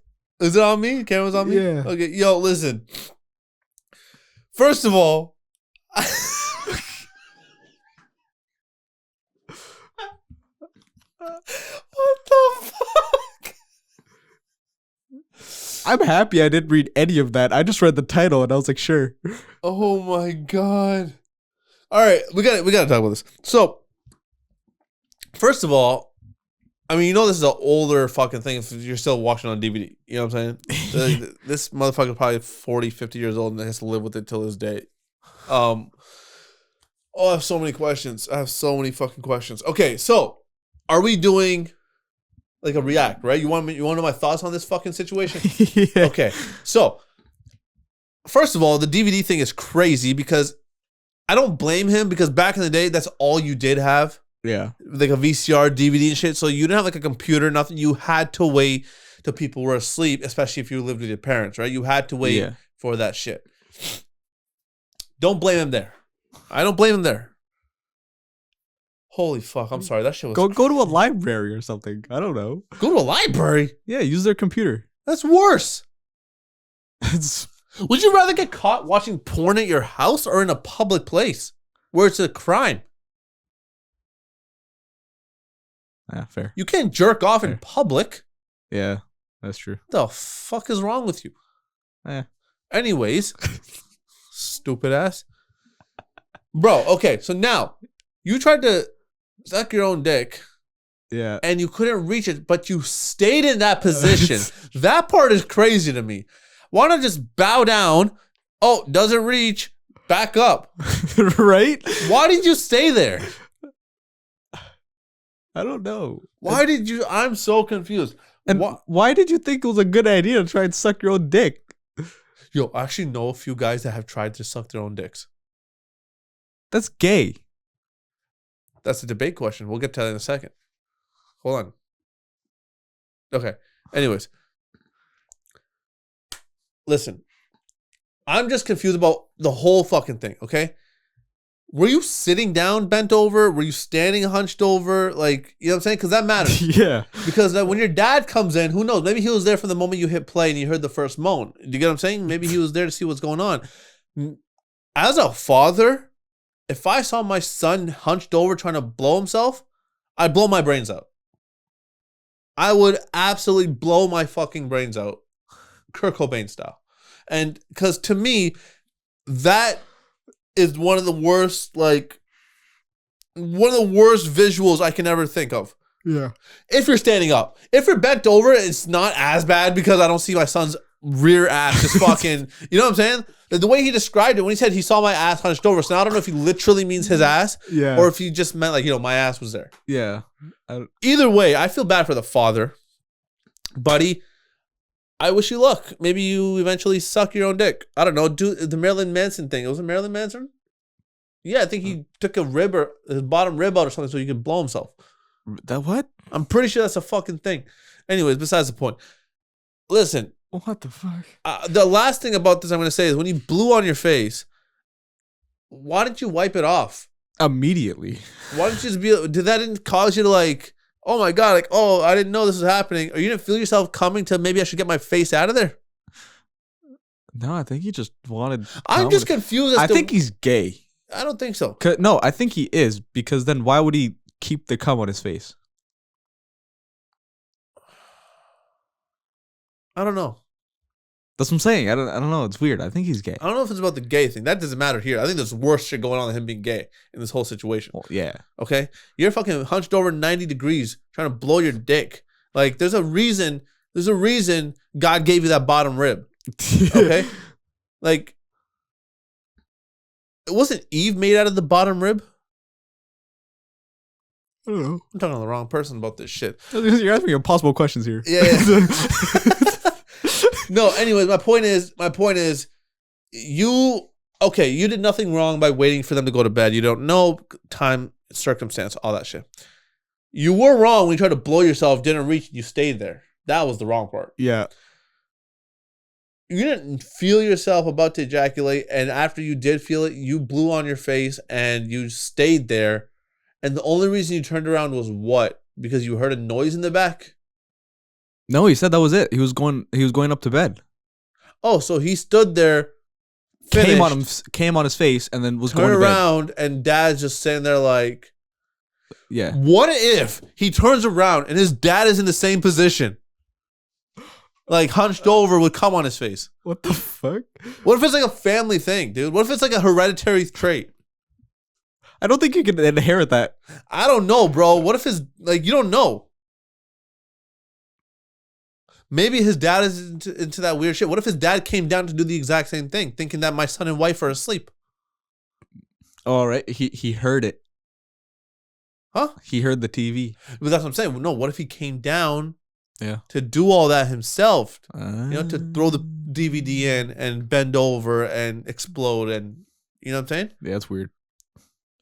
Is it on me? Camera's on me? Yeah. Okay, yo, listen. First of all, what the fuck? I'm happy I didn't read any of that. I just read the title and I was like, sure. Oh my God. All right, we got to talk about this. So, first of all, I mean, you know this is an older fucking thing if you're still watching on DVD. You know what I'm saying? This motherfucker is probably 40, 50 years old and has to live with it till his day. I have so many questions. I have so many fucking questions. Okay, so are we doing like a react, right? You want to know my thoughts on this fucking situation? Yeah. Okay, so first of all, the DVD thing is crazy because I don't blame him because back in the day, that's all you did have. Yeah. Like a VCR, DVD and shit. So you didn't have like a computer, nothing. You had to wait till people were asleep, especially if you lived with your parents, right? You had to wait for that shit. Don't blame him there. I don't blame him there. Holy fuck. I'm sorry. That shit was... Go to a library or something. I don't know. Go to a library? Yeah, use their computer. That's worse. Would you rather get caught watching porn at your house or in a public place where it's a crime? Yeah, fair. You can't jerk off in public. Yeah, that's true. What the fuck is wrong with you? Anyways, stupid ass. Bro, okay, so now you tried to suck your own dick Yeah. And you couldn't reach it, but you stayed in that position. That part is crazy to me. Why not just bow down? Oh, doesn't reach. Back up. Right? Why did you stay there? I don't know. Why did you? I'm so confused. And why did you think it was a good idea to try and suck your own dick? Yo, I actually know a few guys that have tried to suck their own dicks. That's gay. That's a debate question. We'll get to that in a second. Hold on. Okay. Anyways. Listen. I'm just confused about the whole fucking thing, okay? Were you sitting down bent over? Were you standing hunched over? Like, you know what I'm saying? Because that matters. Yeah. Because when your dad comes in, who knows? Maybe he was there from the moment you hit play and you heard the first moan. Do you get what I'm saying? Maybe he was there to see what's going on. As a father, if I saw my son hunched over trying to blow himself, I'd blow my brains out. I would absolutely blow my fucking brains out. Kurt Cobain style. And because to me, that is one of the worst visuals I can ever think of. Yeah. If you're standing up. If you're bent over, it's not as bad because I don't see my son's rear ass just fucking, you know what I'm saying? The way he described it, when he said he saw my ass hunched over, so now I don't know if he literally means his ass or if he just meant like, my ass was there. Yeah. Either way, I feel bad for the father. Buddy, I wish you luck. Maybe you eventually suck your own dick. I don't know. Do the Marilyn Manson thing. Was it Marilyn Manson? Yeah, I think he took a rib or his bottom rib out or something so he could blow himself. That what? I'm pretty sure that's a fucking thing. Anyways, besides the point. Listen. What the fuck? The last thing about this I'm going to say is when you blew on your face, why didn't you wipe it off? Immediately. Why didn't you just did that didn't cause you to like, oh my God, like, oh, I didn't know this was happening. Or you didn't feel yourself coming to maybe I should get my face out of there? No, I think he just wanted. I'm just confused. I think he's gay. I don't think so. No, I think he is because then why would he keep the cum on his face? I don't know. That's what I'm saying. I don't know. It's weird. I think he's gay. I don't know if it's about the gay thing. That doesn't matter here. I think there's worse shit going on than him being gay in this whole situation. Well, yeah. Okay? You're fucking hunched over 90 degrees trying to blow your dick. Like, there's a reason God gave you that bottom rib. Okay? Like, wasn't Eve made out of the bottom rib? I don't know. I'm talking to the wrong person about this shit. You're asking me impossible questions here. Yeah. No, anyways, my point is, you did nothing wrong by waiting for them to go to bed. You don't know time, circumstance, all that shit. You were wrong when you tried to blow yourself, didn't reach, you stayed there. That was the wrong part. Yeah. You didn't feel yourself about to ejaculate, and after you did feel it, you blew on your face and you stayed there. And the only reason you turned around was what? Because you heard a noise in the back? No, he said that was it. He was going up to bed. Oh, so he stood there, finished, came on his face, and then was turned going to bed. around, and Dad's just sitting there like, yeah. What if he turns around and his dad is in the same position? Like hunched over with cum on his face. What the fuck? What if it's like a family thing, dude? What if it's like a hereditary trait? I don't think you can inherit that. I don't know, bro. What if you don't know. Maybe his dad is into that weird shit. What if his dad came down to do the exact same thing, thinking that my son and wife are asleep? All right. He heard it. Huh? He heard the TV. But that's what I'm saying. No, what if he came down to do all that himself? To throw the DVD in and bend over and explode and, you know what I'm saying? Yeah, it's weird.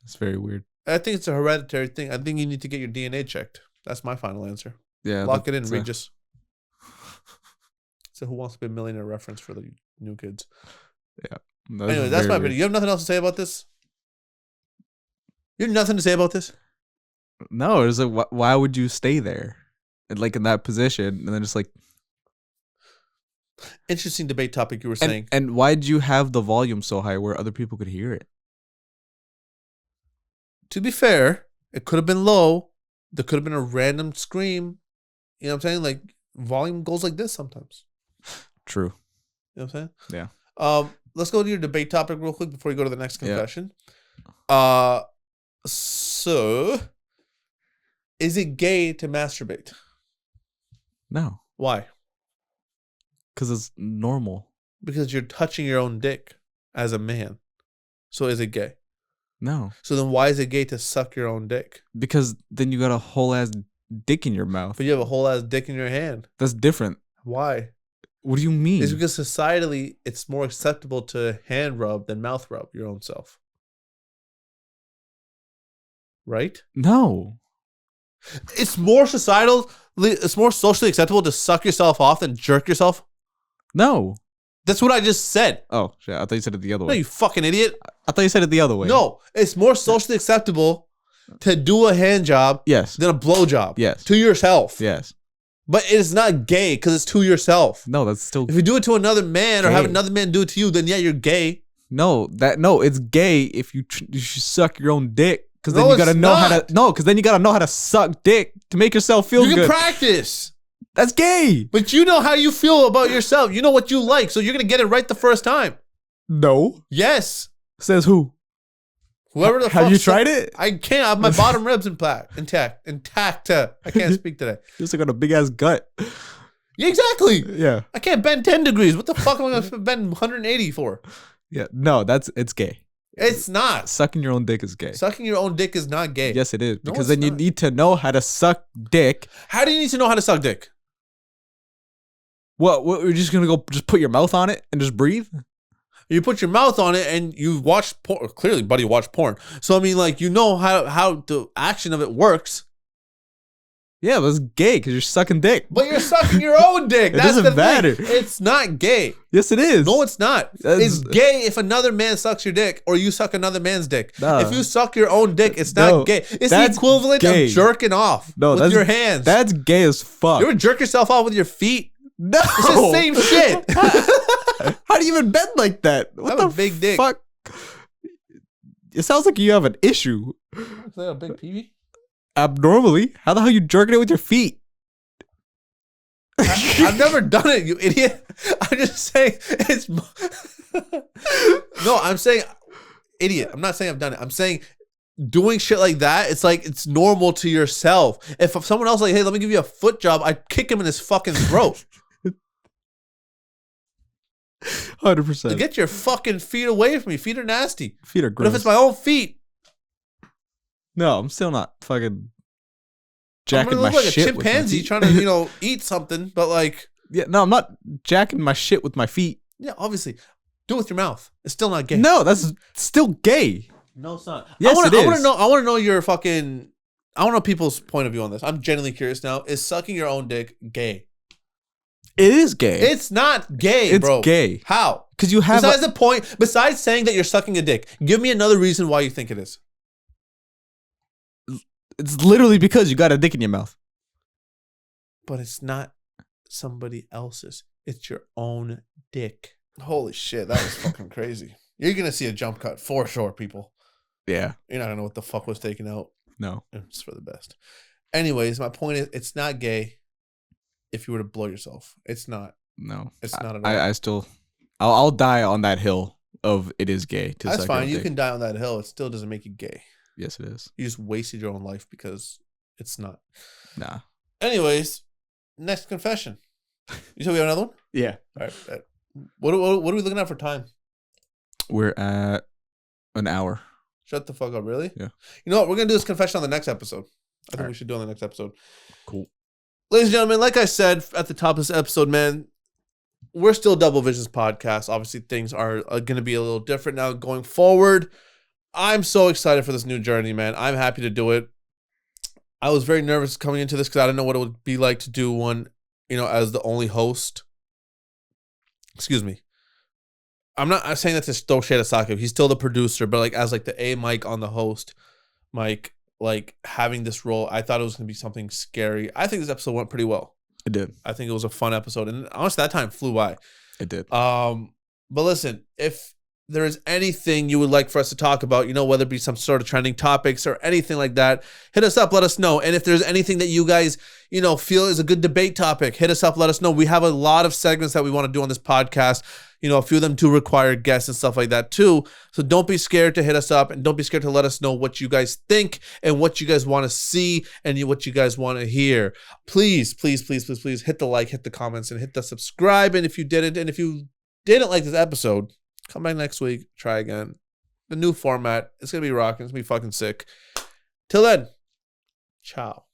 It's very weird. I think it's a hereditary thing. I think you need to get your DNA checked. That's my final answer. Yeah. Lock it in, Regis. So Who Wants to Be a Millionaire reference for the new kids. Yeah. Anyway, that's my opinion. You have nothing else to say about this? You have nothing to say about this? No, it's like, why would you stay there? Like in that position and then just like... Interesting debate topic you were saying. And why did you have the volume so high where other people could hear it? To be fair, it could have been low. There could have been a random scream. You know what I'm saying? Like, volume goes like this sometimes. True. You know what I'm saying? Yeah. Let's go to your debate topic real quick before you go to the next confession. So Is it gay to masturbate? No. Why? Because it's normal. Because you're touching your own dick as a man. So is it gay? No. So then why is it gay to suck your own dick? Because then you got a whole ass dick in your mouth. But you have a whole ass dick in your hand. That's different. Why? What do you mean? It's because societally it's more acceptable to hand rub than mouth rub your own self. Right? No. It's more socially acceptable to suck yourself off than jerk yourself. No. That's what I just said. Oh, shit. I thought you said it the other No, way. you fucking idiot. I thought you said it the other way. No, it's more socially acceptable to do a hand job Yes. than a blow job. Yes. To yourself. Yes. But it's not gay because it's to yourself. No, that's still... If you do it to another man or Gay. have another man do it to you, then yeah, you're gay. No, it's gay if you suck your own dick. Because then No, you gotta it's know how not. to... No, because then you gotta know how to suck dick to make yourself feel You good. can practice. That's gay. But you know how you feel about yourself. You know what you like. So you're going to get it right the first time. No. Yes. Says who? Whoever the fuck. Have you tried it? I can't. I have my bottom ribs intact. I can't speak today. You also got a big ass gut. Yeah, exactly. Yeah. I can't bend 10 degrees. What the fuck am I going to bend 180 for? Yeah. No, it's gay. It's not. Sucking your own dick is gay. Sucking your own dick is not gay. Yes, it is. No, Because it's then you not. need to know how to suck dick. How do you need to know how to suck dick? What you're just gonna go just put your mouth on it and just breathe? You put your mouth on it and you watch porn. Clearly, buddy, watch porn. So, I mean, like, you know how the action of it works. Yeah, that's gay because you're sucking dick. But you're sucking your own dick. It That's doesn't the thing. matter. It's not gay. Yes, it is. No, it's not. That's- It's gay if another man sucks your dick or you suck another man's dick. Nah. If you suck your own dick, it's not No, gay. It's the that's equivalent gay. of jerking off with your hands. That's gay as fuck. You ever jerk yourself off with your feet? No. It's the same shit. How do you even bend like that? What have the a big dick. fuck? It sounds like you have an issue. Is that a big PV? Abnormally. How the hell you jerking it with your feet? I've never done it, you idiot. I'm just saying it's. No, I'm saying idiot. I'm not saying I've done it. I'm saying doing shit like that. It's like it's normal to yourself. If someone else like, hey, let me give you a foot job, I'd kick him in his fucking throat. 100%. Get your fucking feet away from me. Feet are nasty. Feet are But gross. if it's my own feet, No, I'm still not fucking I'm jacking gonna my look like a shit with my chimpanzee feet. trying to, eat something. But like, Yeah, no, I'm not jacking my shit with my feet. yeah, obviously, do it with your mouth. It's still not gay. No, that's still gay. No, it's not. Yes, it I want is. to know. I want to know your fucking. I want to know people's point of view on this. I'm genuinely curious now. Is sucking your own dick gay? It is gay. It's not gay, It's bro. gay. How? Because you have Besides the point, besides saying that you're sucking a dick, give me another reason why you think it is. it's literally because you got a dick in your mouth. But it's not somebody else's. It's your own dick. Holy shit, that was fucking crazy. You're gonna see a jump cut for sure, people. Yeah. You're not gonna know what the fuck was taken out. No. It's for the best. Anyways, my point is, it's not gay if you were to blow yourself. It's not. No. It's not at all. I still I'll die on that hill of it is gay. To That's suck your fine. own You dick. can die on that hill. It still doesn't make you gay. Yes, it is. You just wasted your own life because it's not. Nah. Anyways, next confession. You said we have another one? Yeah. All right. What are we looking at for time? We're at an hour. Shut the fuck up, really? Yeah. You know what? We're going to do this confession on the next episode. I think All we should do it on the next episode. Cool. Ladies and gentlemen, like I said at the top of this episode, man, we're still Double Vizions podcast. Obviously, things are going to be a little different now going forward. I'm so excited for this new journey, man. I'm happy to do it. I was very nervous coming into this because I didn't know what it would be like to do one, as the only host. Excuse me. I'm not saying that to throw shade at Saquib. He's still the producer, but as the A mic on the host mic, having this role, I thought it was going to be something scary. I think this episode went pretty well. It did. I think it was a fun episode, and honestly, that time flew by. It did. But listen, if there is anything you would like for us to talk about, whether it be some sort of trending topics or anything like that, hit us up, let us know. And if there's anything that you guys, feel is a good debate topic, hit us up, let us know. We have a lot of segments that we want to do on this podcast. A few of them do require guests and stuff like that too. So don't be scared to hit us up, and don't be scared to let us know what you guys think and what you guys want to see and what you guys want to hear. Please, please, please, please, please hit the like, hit the comments, and hit the subscribe. And if you didn't like this episode, come back next week, try again. The new format, it's going to be rocking. It's going to be fucking sick. Till then, ciao.